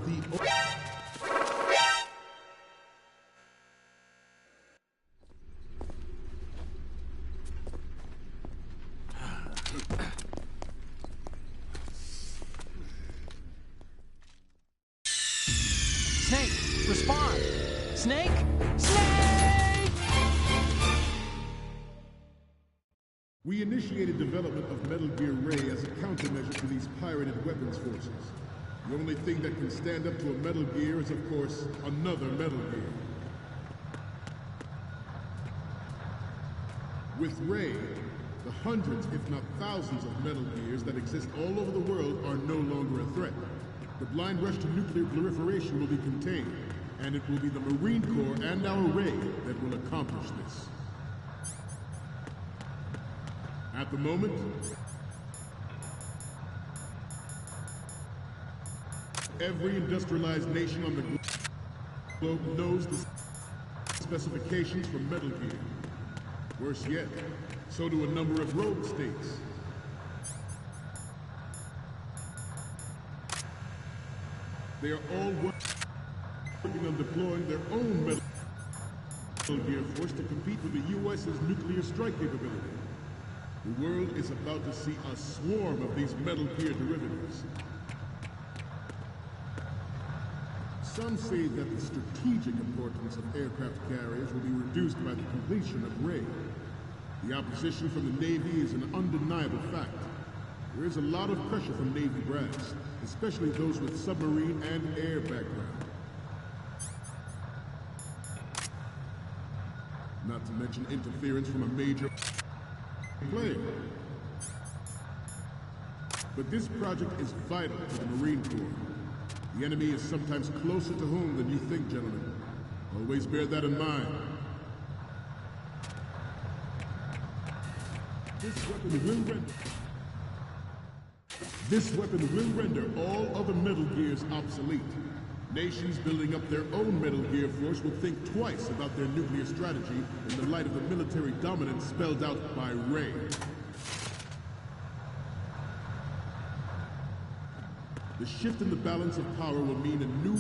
Snake, respond! Snake! Snake! We initiated development of Metal Gear Ray as a countermeasure to these pirated weapons forces. The only thing that can stand up to a Metal Gear is, of course, another Metal Gear. With Ray, the hundreds, if not thousands, of Metal Gears that exist all over the world are no longer a threat. The blind rush to nuclear proliferation will be contained, and it will be the Marine Corps and our Ray that will accomplish this. At the moment, every industrialized nation on the globe knows the specifications for Metal Gear. Worse yet, so do a number of rogue states. They are all working on deploying their own Metal Gear force to compete with the U.S.'s nuclear strike capability. The world is about to see a swarm of these Metal Gear derivatives. Some say that the strategic importance of aircraft carriers will be reduced by the completion of Ray. The opposition from the Navy is an undeniable fact. There is a lot of pressure from Navy brass, especially those with submarine and air background. Not to mention interference from a major player. But this project is vital to the Marine Corps. The enemy is sometimes closer to home than you think, gentlemen. Always bear that in mind. This weapon will render all other Metal Gears obsolete. Nations building up their own Metal Gear force will think twice about their nuclear strategy in the light of the military dominance spelled out by Ray. The shift in the balance of power will mean a new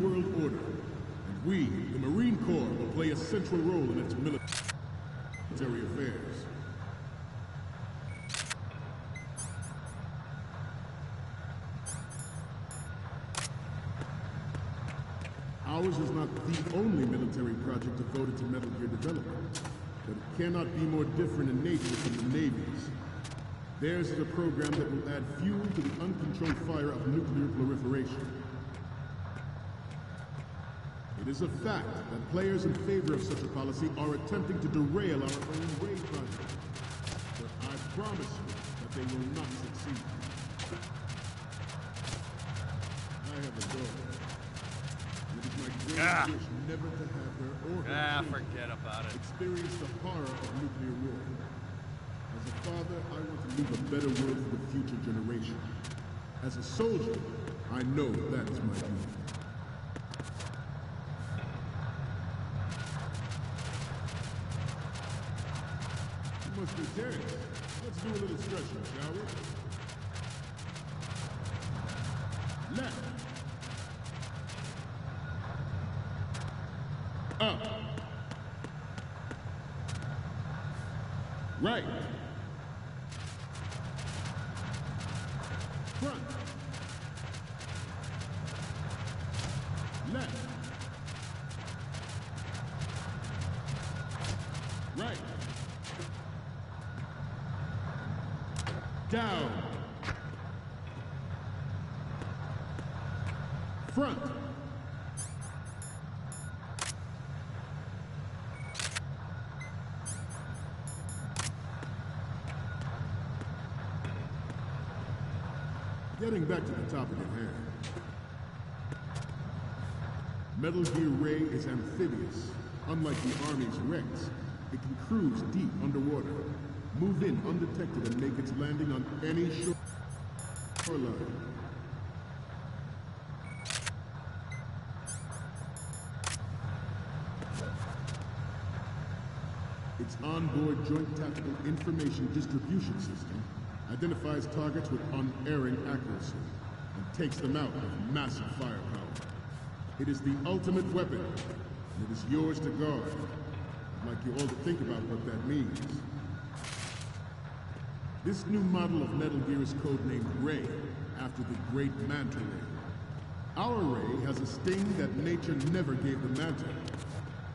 world order, and we, the Marine Corps, will play a central role in its military affairs. Ours is not the only military project devoted to Metal Gear development, but it cannot be more different in nature from the Navy's. Theirs is a program that will add fuel to the uncontrolled fire of nuclear proliferation. It is a fact that players in favor of such a policy are attempting to derail our own Ray project. But I promise you that they will not succeed. I have a daughter. It is my greatest wish never to have her or her children forget about it. experience the horror of nuclear war. As a father, I want to leave a better world for the future generation. As a soldier, I know that is my duty. You must be tense. Let's do a little stretching, shall we? Left. Up. Right. Front. Left. Right. Down. Front. Getting back to the topic at hand. Metal Gear Ray is amphibious. Unlike the Army's Rex, it can cruise deep underwater, move in undetected, and make its landing on any shoreline. Its onboard Joint Tactical Information Distribution System identifies targets with unerring accuracy and takes them out with massive firepower. It is the ultimate weapon, and it is yours to guard. I'd like you all to think about what that means. This new model of Metal Gear is codenamed Ray, after the great Manta Ray. Our Ray has a sting that nature never gave the Manta.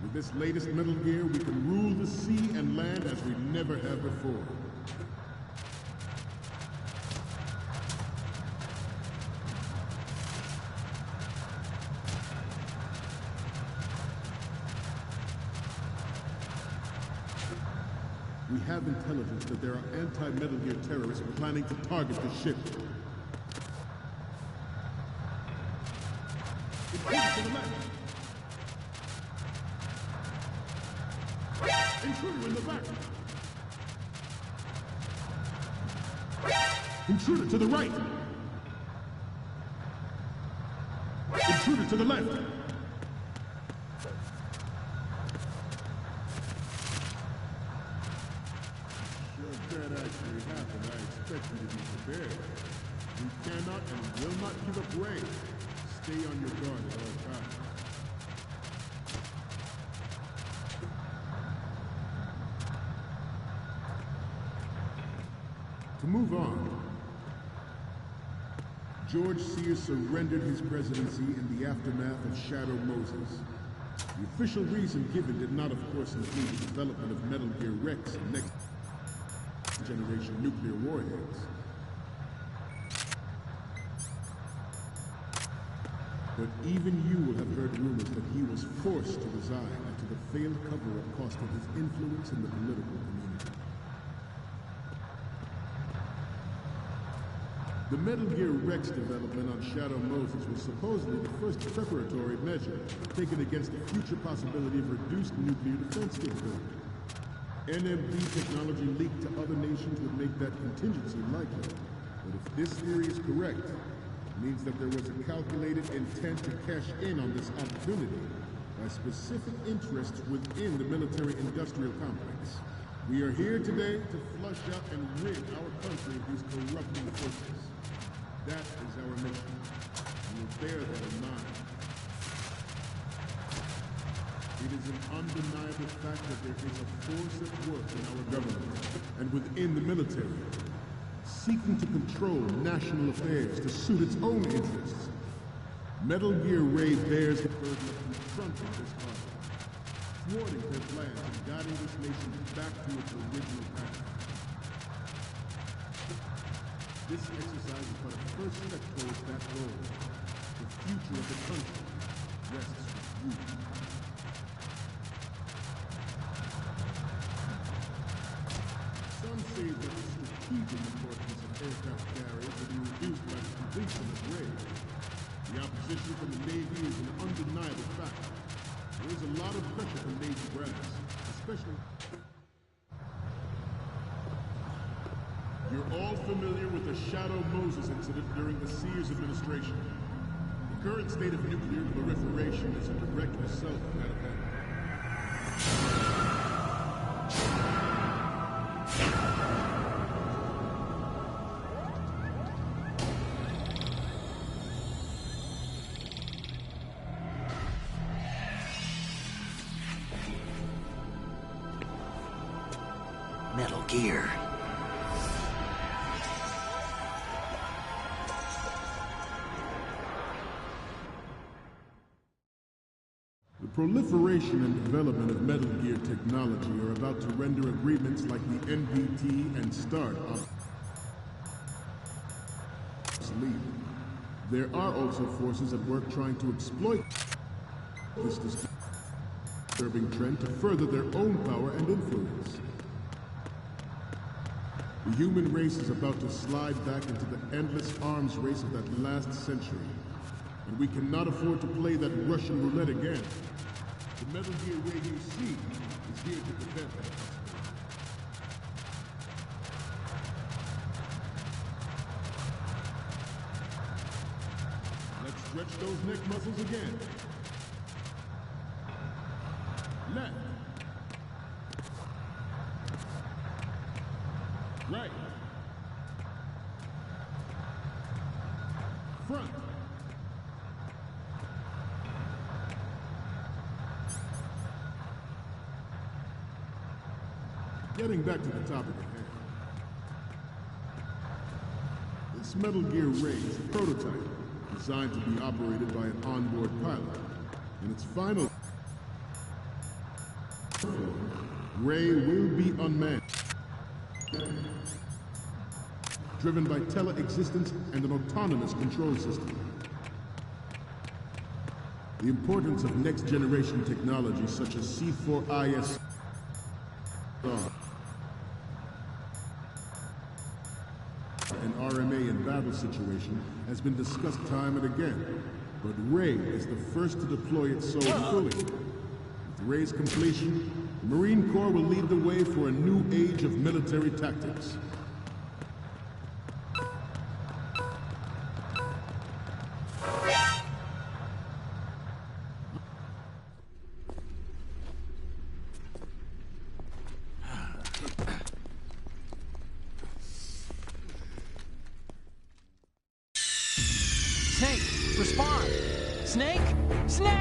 With this latest Metal Gear, we can rule the sea and land as we never have before. We have intelligence that there are anti-Metal Gear terrorists planning to target the ship. Intruder to the left! Intruder in the back! Intruder to the right! Intruder to the left! That actually happened, I expect you to be prepared. We cannot and will not give up Ray. Stay on your guard at all times. To move on, George Sears surrendered his presidency in the aftermath of Shadow Moses. The official reason given did not, of course, include the development of Metal Gear Rex and next generation nuclear warheads. But even you will have heard rumors that he was forced to resign after the failed cover-up cost of his influence in the political community. The Metal Gear Rex development on Shadow Moses was supposedly the first preparatory measure taken against the future possibility of reduced nuclear defense capability. NMD technology leaked to other nations would make that contingency likely. But if this theory is correct, it means that there was a calculated intent to cash in on this opportunity by specific interests within the military-industrial complex. We are here today to flush out and rid our country of these corrupting forces. That is our mission. We will bear that in mind. It is an undeniable fact that there is a force at work in our government and within the military, seeking to control national affairs to suit its own interests. Metal Gear Ray bears the burden of confronting this power, thwarting their plans and guiding this nation back to its original path. This exercise is but a first step towards that goal. The future of the country rests with you. Some say that the strategic importance of aircraft carriers will be reduced by the completion of Ray. The opposition from the Navy is an undeniable fact. There is a lot of pressure from Navy brass, especially... You're all familiar with the Shadow Moses incident during the Sears administration. The current state of nuclear proliferation is a direct result of that event. Metal Gear. The proliferation and development of Metal Gear technology are about to render agreements like the NPT and START obsolete. There are also forces at work trying to exploit this disturbing trend to further their own power and influence. The human race is about to slide back into the endless arms race of that last century, and we cannot afford to play that Russian roulette again. The Metal Gear Ray you see is here to prevent that. Let's stretch those neck muscles again. Left. Right. Front. Getting back to the topic at hand. This Metal Gear Ray is a prototype designed to be operated by an onboard pilot. In its final form, Ray will be unmanned, driven by tele-existence and an autonomous control system. The importance of next-generation technology such as C4IS and RMA in battle situation has been discussed time and again, but Ray is the first to deploy it so fully. With Ray's completion, the Marine Corps will lead the way for a new age of military tactics. Snake, respond! Snake! Snake!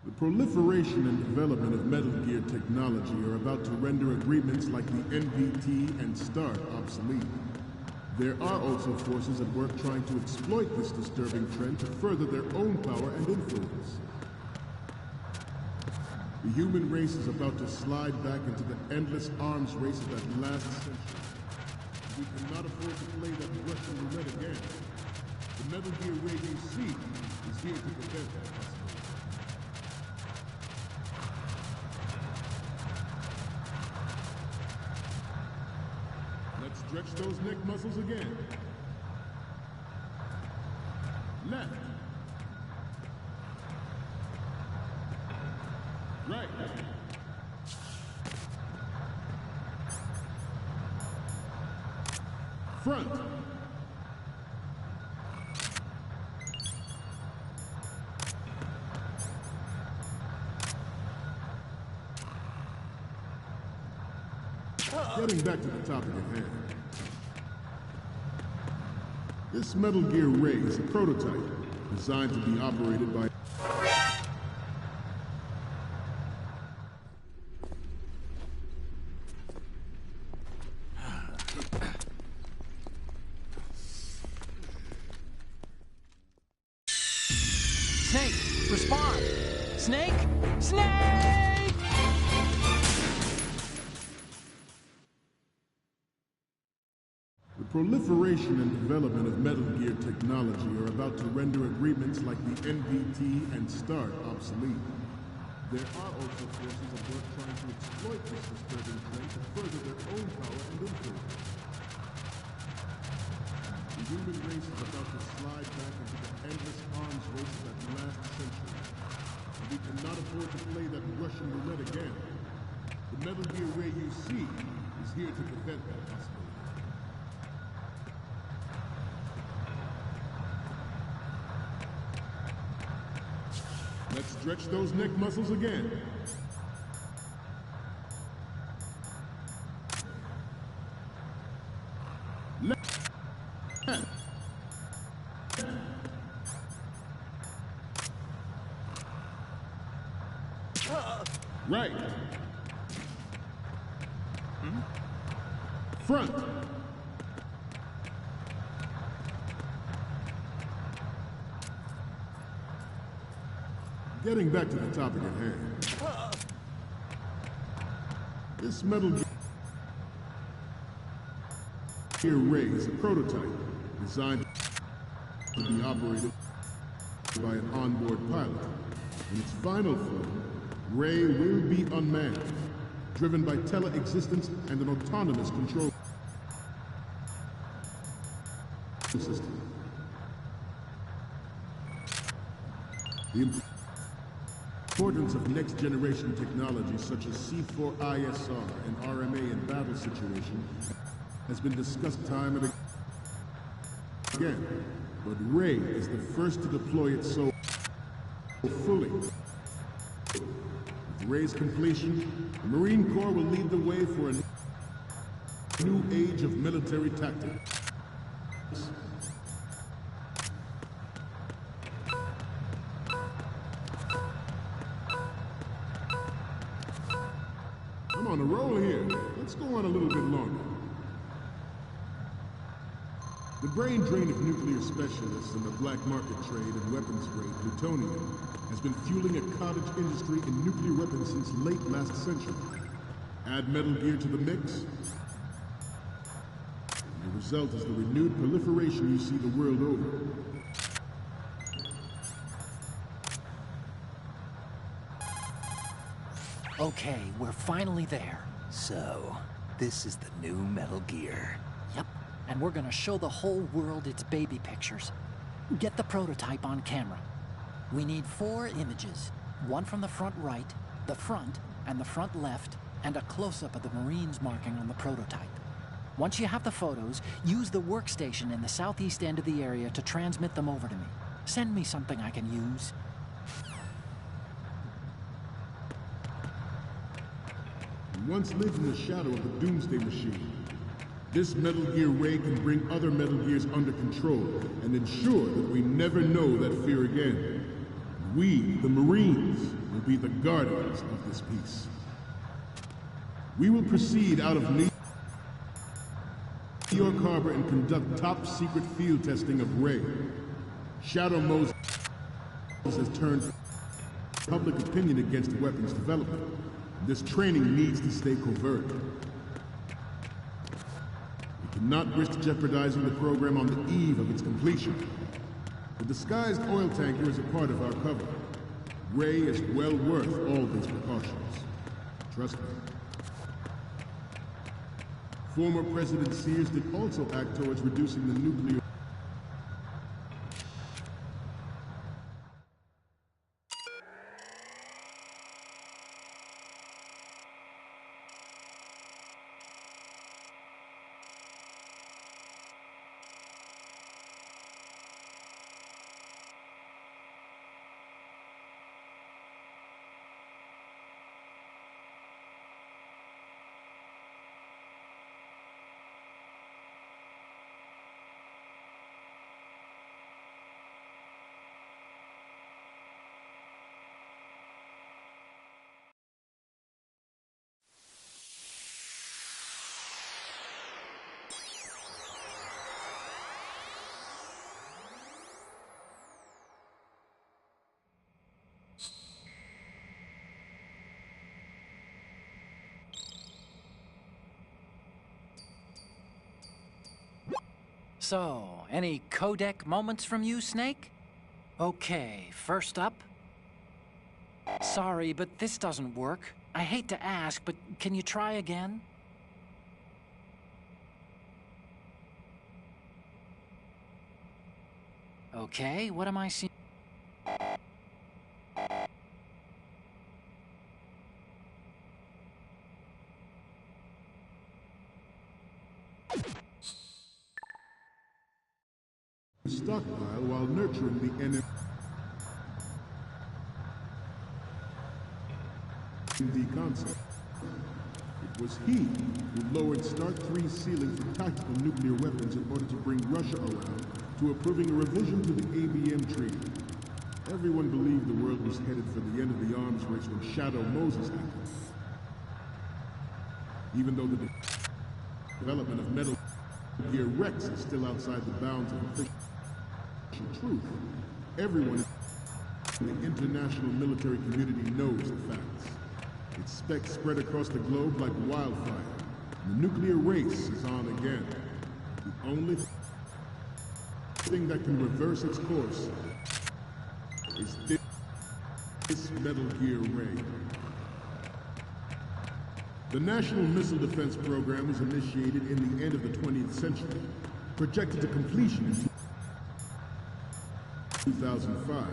The proliferation and development of Metal Gear technology are about to render agreements like the NPT and START obsolete. There are also forces at work trying to exploit this disturbing trend to further their own power and influence. The human race is about to slide back into the endless arms race of that last century. We cannot afford to play that Russian roulette again. The Metal Gear Ray you see is here to prevent that possibility. Let's stretch those neck muscles again. Left. Right. Front. Getting back to the topic at hand. This Metal Gear Ray is a prototype designed to be operated by Snake, respond! Snake! Snake! The proliferation and development of Metal Gear technology are about to render agreements like the NPT and START obsolete. There are also forces at work trying to exploit this disturbing trend to further their own power and influence. The human race is about to slide back into the endless arms race of that last century. And we cannot afford to play that Russian roulette again. The Metal Gear Ray you see is here to prevent that possibility. Let's stretch those neck muscles again. Left. Front! Getting back to the topic at hand. This Metal Gear Ray is a prototype designed to be operated by an onboard pilot. In its final form, Ray will be unmanned, driven by tele-existence and an autonomous control system. The importance of next-generation technologies such as C4ISR and RMA in battle situations has been discussed time and again, but Ray is the first to deploy it so fully. With Ray's completion, the Marine Corps will lead the way for a new age of military tactics. I'm on a roll here. Let's go on a little bit longer. The brain drain of nuclear specialists and the black market trade in weapons grade plutonium has been fueling a cottage industry in nuclear weapons since late last century. Add Metal Gear to the mix, and the result is the renewed proliferation you see the world over. Okay, we're finally there. So, this is the new Metal Gear. Yep, and we're gonna show the whole world its baby pictures. Get the prototype on camera. We need 4 images. One from the front right, the front, and the front left, and a close-up of the Marines marking on the prototype. Once you have the photos, use the workstation in the southeast end of the area to transmit them over to me. Send me something I can use. Once lived in the shadow of the Doomsday Machine. This Metal Gear Ray can bring other Metal Gears under control and ensure that we never know that fear again. We, the Marines, will be the guardians of this peace. We will proceed out of New York Harbor and conduct top-secret field testing of Ray. Shadow Moses has turned public opinion against weapons development. This training needs to stay covert. We cannot risk jeopardizing the program on the eve of its completion. The disguised oil tanker is a part of our cover. Ray is well worth all these precautions. Trust me. Former President Sears did also act towards reducing the nuclear So, any codec moments from you, Snake? Okay, first up. Sorry, but this doesn't work. I hate to ask, but can you try again? Okay, what am I seeing? stockpile while nurturing the enemy concept. It was he who lowered Start 3's ceiling for tactical nuclear weapons in order to bring Russia around to approving a revision to the ABM treaty. Everyone believed the world was headed for the end of the arms race when Shadow Moses happened. Even though the development of Metal Gear Rex is still outside the bounds of official truth, everyone in the international military community knows the facts. Its specs spread across the globe like wildfire. The nuclear race is on again. The only thing that can reverse its course is this Metal Gear Ray. The National Missile Defense Program was initiated in the end of the 20th century, projected to completion in 2005.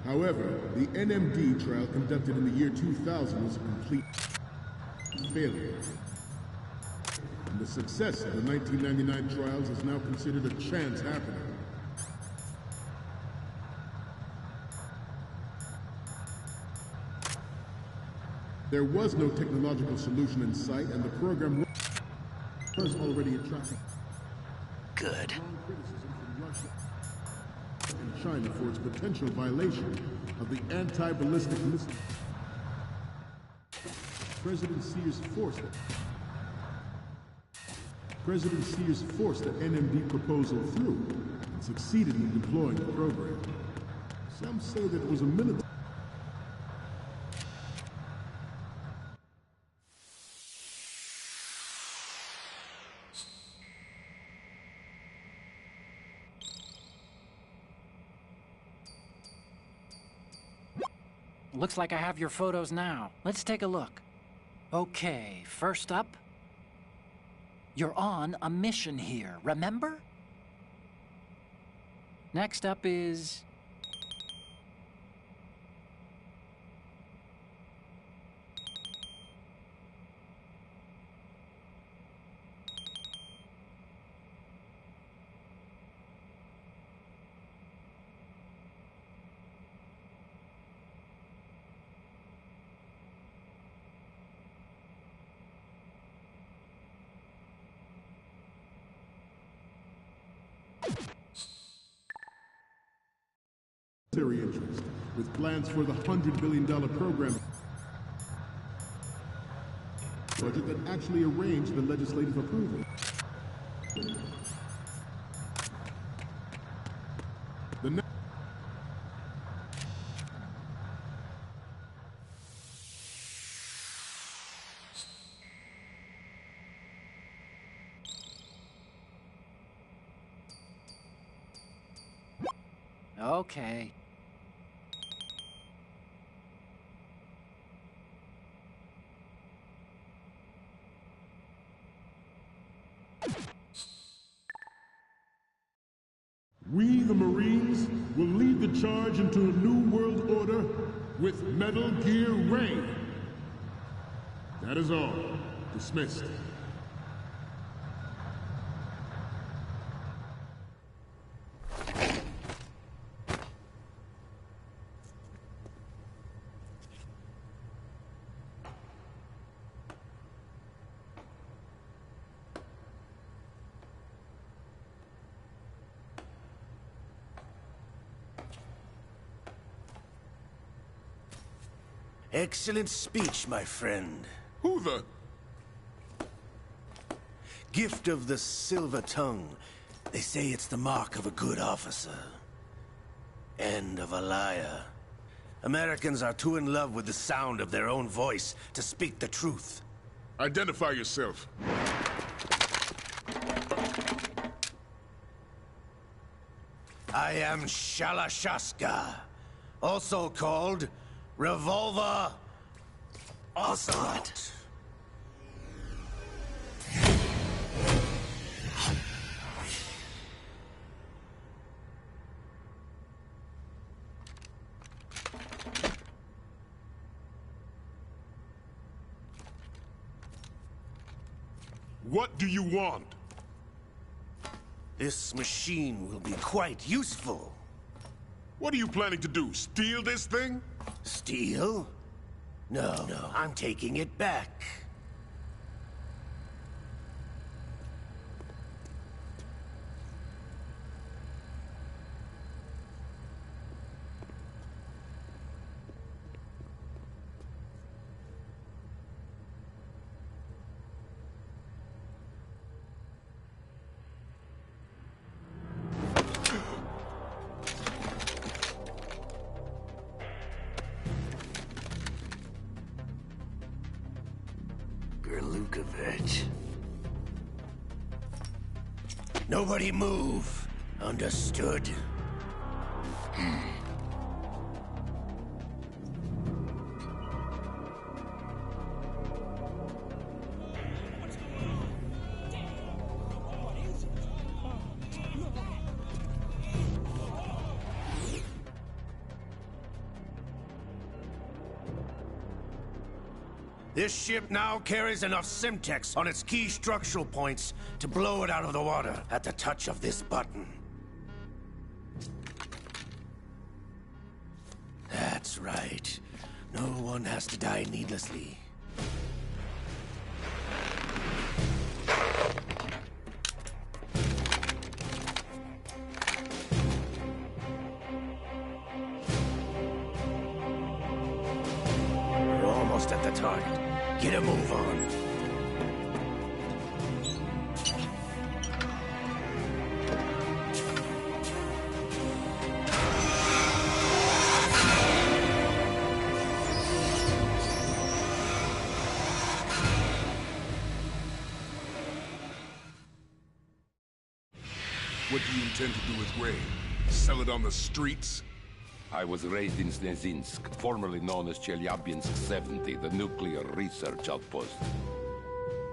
However, the NMD trial conducted in the year 2000 was a complete failure. And the success of the 1999 trials is now considered a chance happening. There was no technological solution in sight, and the program was already attracting Good. criticism from Russia and China for its potential violation of the anti-ballistic missile. President Sears forced the NMD proposal through and succeeded in deploying the program. Some say that it was a military. Looks like I have your photos now. Let's take a look. Okay, first up, you're on a mission here, remember? Next up is... interest, with plans for the $100 billion program budget that actually arranged the legislative approval. The Okay. We, the Marines, will lead the charge into a new world order with Metal Gear Ray. That is all. Dismissed. Excellent speech, my friend. Who the? Gift of the silver tongue. They say it's the mark of a good officer. And of a liar. Americans are too in love with the sound of their own voice to speak the truth. Identify yourself. I am Shalashaska, also called Revolver Ocelot. What do you want? This machine will be quite useful. What are you planning to do? Steal this thing? Steal? No, I'm taking it back. Gerlukovich. Nobody move. Understood? This ship now carries enough Simtex on its key structural points to blow it out of the water at the touch of this button. That's right. No one has to die needlessly. We're almost at the target. Get a move on. What do you intend to do with Ray? Sell it on the streets? I was raised in Snezinsk, formerly known as Chelyabinsk 70, the nuclear research outpost.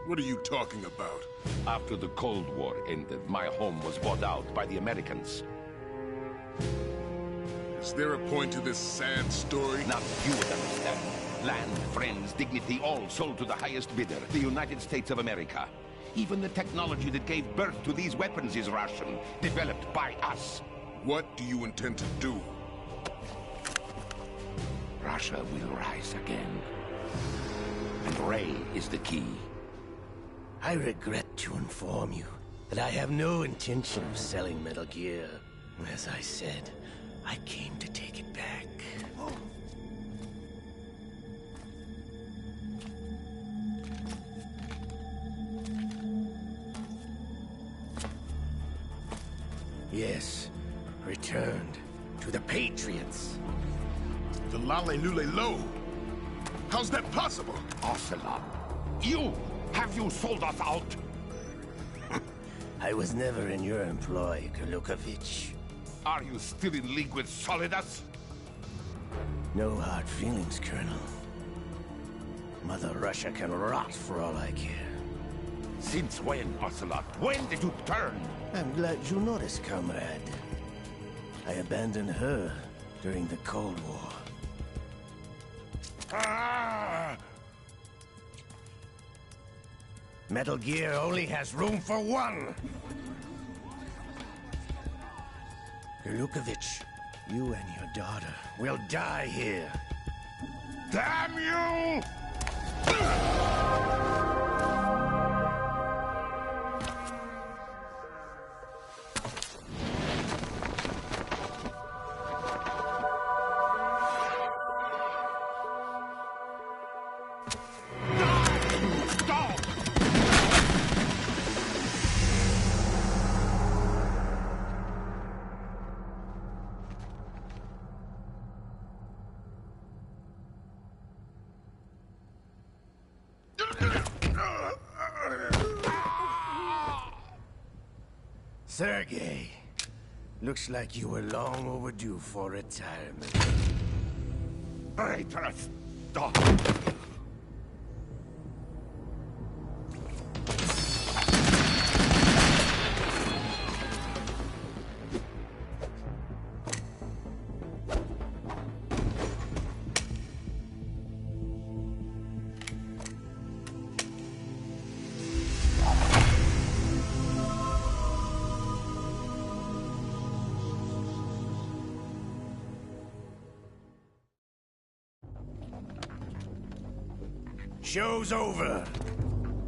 What are you talking about? After the Cold War ended, my home was bought out by the Americans. Is there a point to this sad story? Now you would understand. Land, friends, dignity, all sold to the highest bidder, the United States of America. Even the technology that gave birth to these weapons is Russian, developed by us. What do you intend to do? Russia will rise again. And Ray is the key. I regret to inform you that I have no intention of selling Metal Gear. As I said, I came to take it back. Yes, returned to the Patriots. The Lale Lule Lo? How's that possible? Ocelot, have you sold us out? I was never in your employ, Gerlukovich. Are you still in league with Solidus? No hard feelings, Colonel. Mother Russia can rot for all I care. Since when, Ocelot? When did you turn? I'm glad you noticed, comrade. I abandoned her during the Cold War. Ah! Metal Gear only has room for one! Gerlukovich, you and your daughter will die here. Damn you! Sergei, looks like you were long overdue for retirement. Traitorous dog! Show's over.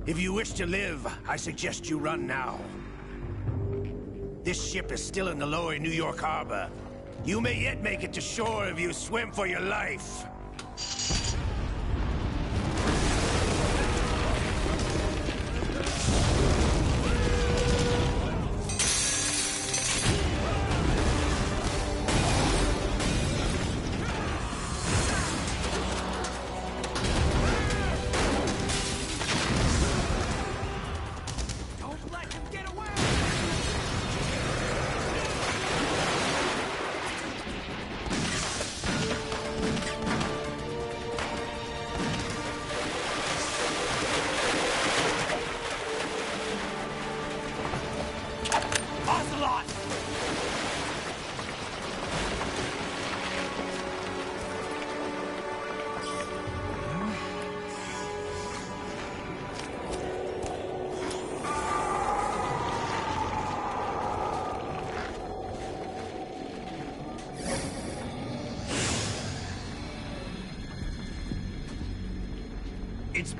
If you wish to live, I suggest you run now. This ship is still in the lower New York harbor. You may yet make it to shore if you swim for your life.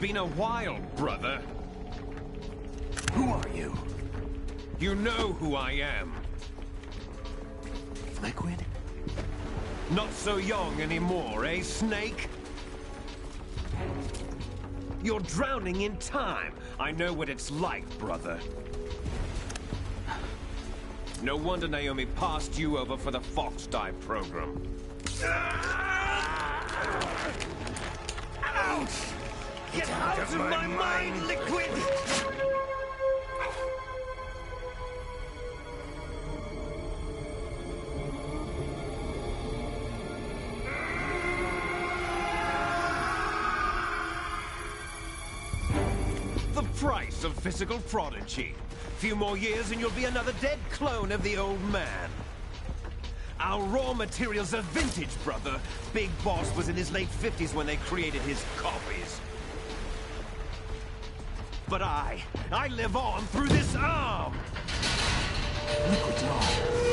been a while, brother. Who are you? You know who I am. Liquid? Not so young anymore, eh, Snake? You're drowning in time. I know what it's like, brother. No wonder Naomi passed you over for the Fox Die program. Ouch! Get out of my mind, Liquid! The price of physical prodigy. Few more years and you'll be another dead clone of the old man. Our raw materials are vintage, brother. Big Boss was in his late 50s when they created his copies. But I live on through this arm! Liquid's alive.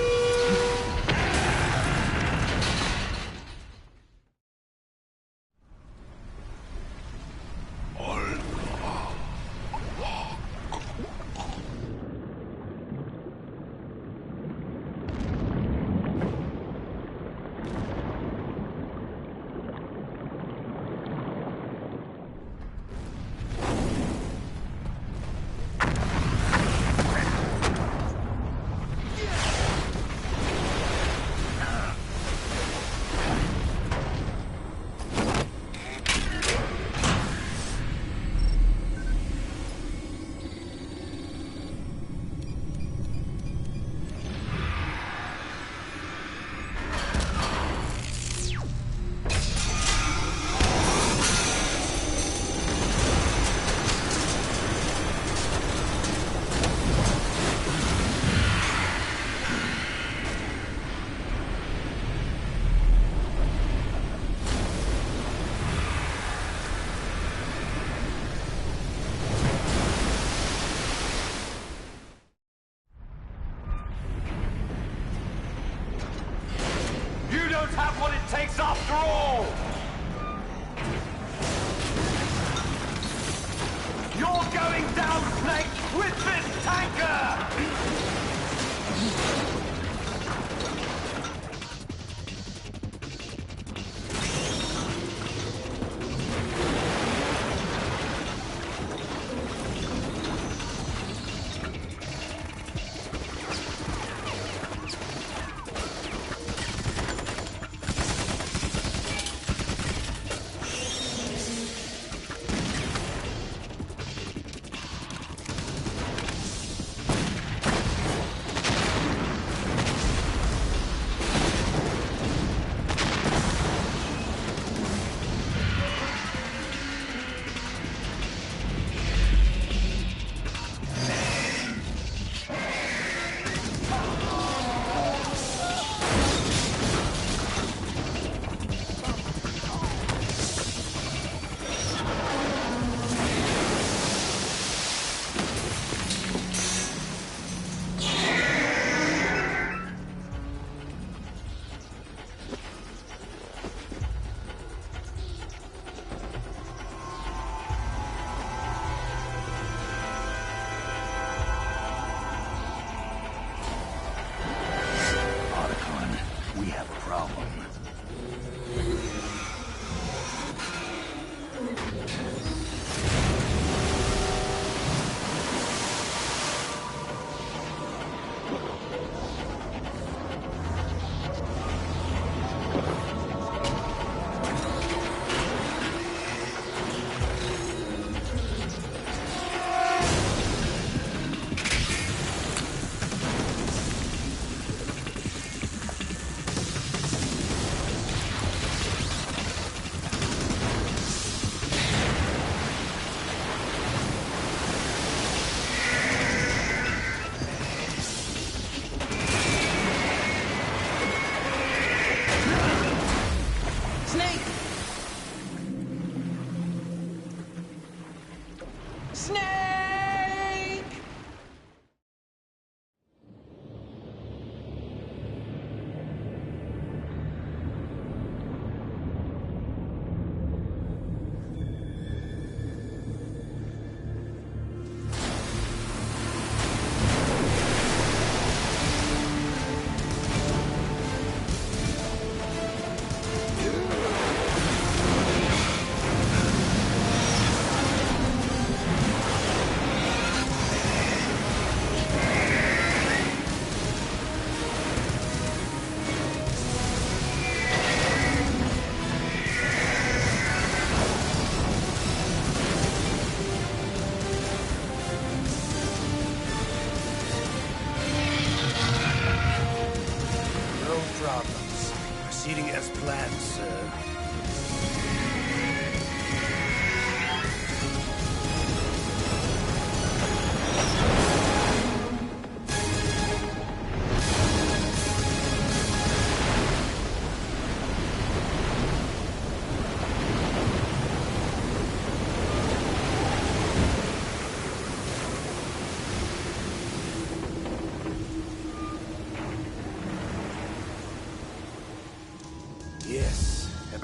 Have what it takes after all! You're going down, Snake, with this tanker!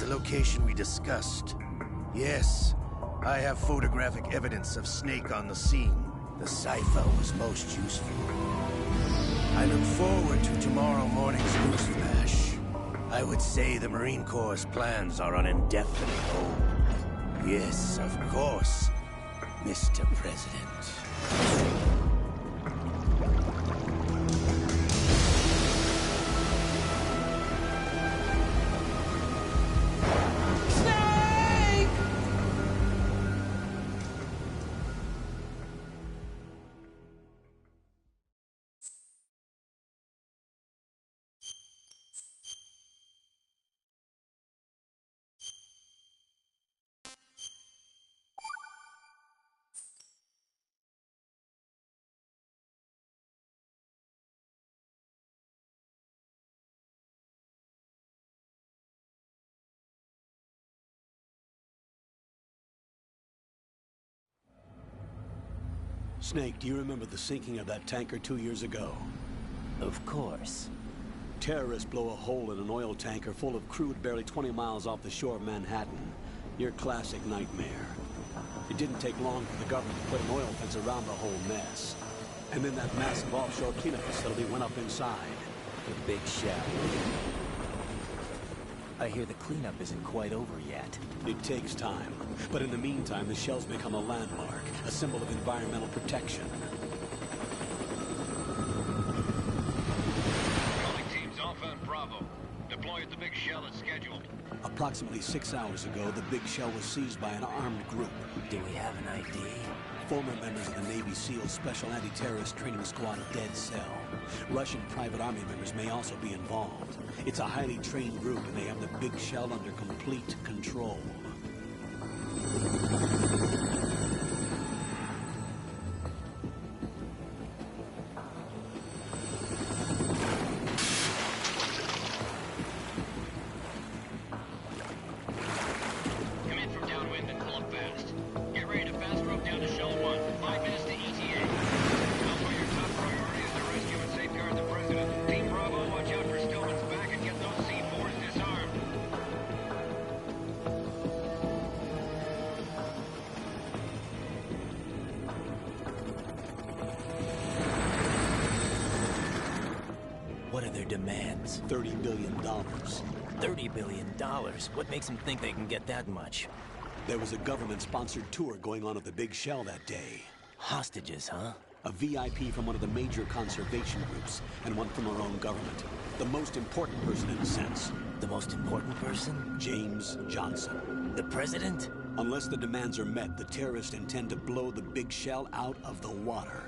the location we discussed. Yes, I have photographic evidence of Snake on the scene. The cipher was most useful. I look forward to tomorrow morning's newsflash. I would say the Marine Corps' plans are on indefinite hold. Yes, of course, Mr. President. Snake, do you remember the sinking of that tanker 2 years ago? Of course. Terrorists blow a hole in an oil tanker full of crude barely 20 miles off the shore of Manhattan. Your classic nightmare. It didn't take long for the government to put an oil fence around the whole mess. And then that massive offshore cleanup facility went up inside. The big shell. I hear the cleanup isn't quite over yet. It takes time. But in the meantime, the shell's become a landmark, a symbol of environmental protection. Calling teams Alpha and Bravo. Deploy at the big shell as scheduled. Approximately 6 hours ago, the big shell was seized by an armed group. Do we have an ID? Former members of the Navy SEAL Special Anti-Terrorist Training Squad Dead Cell. Russian private army members may also be involved. It's a highly trained group, and they have the big shell under complete control. Come in from downwind and pull up fast. Get ready to fast rope down to Shell 1. 5 minutes to ETA. Alpha, your top priority is to rescue and safeguard the President. Team Bravo, watch out for Stillman's back and get those C4s disarmed. What are their demands? $30 billion. $30 billion? What makes them think they can get that much? There was a government-sponsored tour going on at the big shell that day. Hostages, huh? A VIP from one of the major conservation groups, and one from our own government. The most important person in a sense. The most important person? James Johnson. The President? Unless the demands are met, the terrorists intend to blow the big shell out of the water.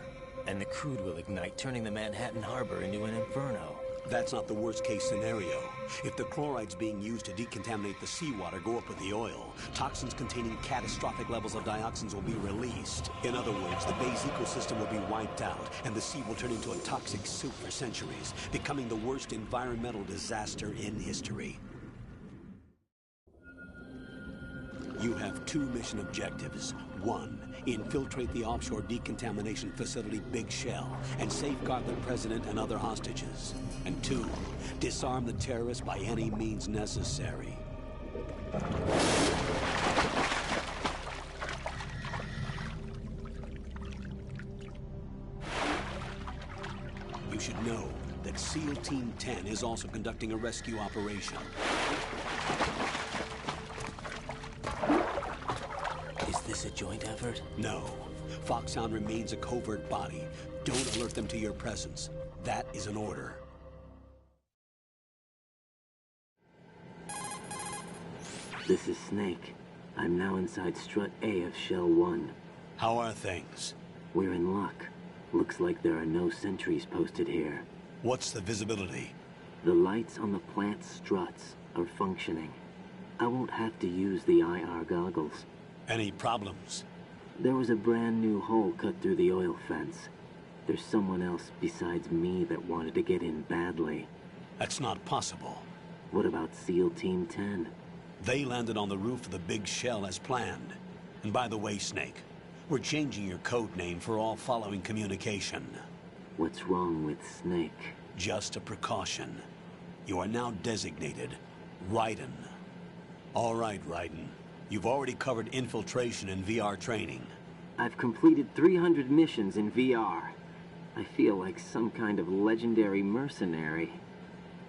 And the crude will ignite, turning the Manhattan Harbor into an inferno. That's not the worst-case scenario. If the chlorides being used to decontaminate the seawater go up with the oil, toxins containing catastrophic levels of dioxins will be released. In other words, the bay's ecosystem will be wiped out, and the sea will turn into a toxic soup for centuries, becoming the worst environmental disaster in history. You have 2 mission objectives. 1, infiltrate the offshore decontamination facility Big Shell and safeguard the President and other hostages. And 2, disarm the terrorists by any means necessary. You should know that SEAL Team 10 is also conducting a rescue operation. Is this a joint effort? No. Foxhound remains a covert body. Don't alert them to your presence. That is an order. This is Snake. I'm now inside Strut A of Shell 1. How are things? We're in luck. Looks like there are no sentries posted here. What's the visibility? The lights on the plant's struts are functioning. I won't have to use the IR goggles. Any problems? There was a brand new hole cut through the oil fence. There's someone else besides me that wanted to get in badly. That's not possible. What about SEAL Team 10? They landed on the roof of the Big Shell as planned. And by the way, Snake, we're changing your code name for all following communication. What's wrong with Snake? Just a precaution. You are now designated Raiden. All right, Raiden. You've already covered infiltration and VR training. I've completed 300 missions in VR. I feel like some kind of legendary mercenary.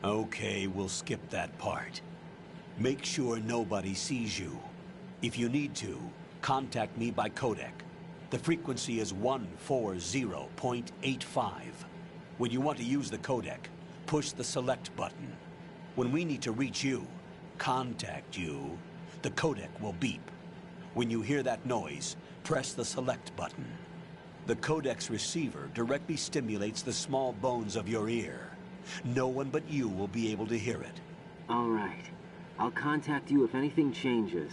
Okay, we'll skip that part. Make sure nobody sees you. If you need to, contact me by codec. The frequency is 140.85. When you want to use the codec, push the select button. When we need to reach you, contact you, the codec will beep. When you hear that noise, press the select button. The codec's receiver directly stimulates the small bones of your ear. No one but you will be able to hear it. All right. I'll contact you if anything changes.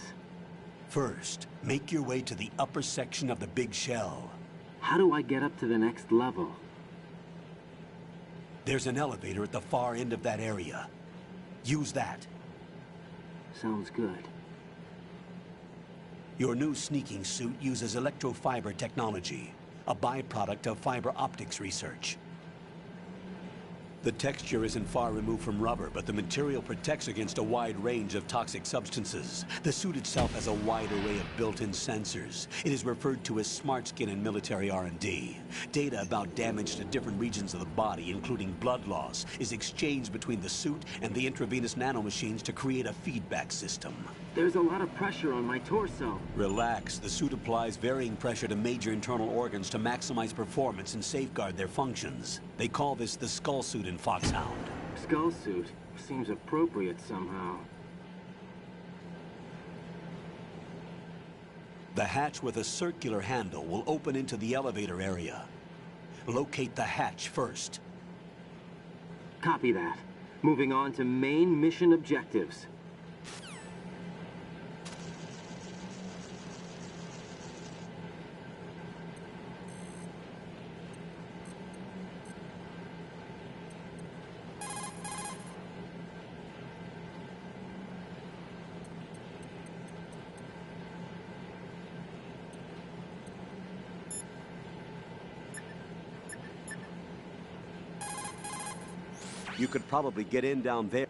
First, make your way to the upper section of the big shell. How do I get up to the next level? There's an elevator at the far end of that area. Use that. Sounds good. Your new sneaking suit uses electrofiber technology, a byproduct of fiber optics research. The texture isn't far removed from rubber, but the material protects against a wide range of toxic substances. The suit itself has a wide array of built-in sensors. It is referred to as smart skin in military R&D. Data about damage to different regions of the body, including blood loss, is exchanged between the suit and the intravenous nanomachines to create a feedback system. There's a lot of pressure on my torso. Relax. The suit applies varying pressure to major internal organs to maximize performance and safeguard their functions. They call this the skull suit in Foxhound. Skull suit? Seems appropriate somehow. The hatch with a circular handle will open into the elevator area. Locate the hatch first. Copy that. Moving on to main mission objectives. You could probably get in down there.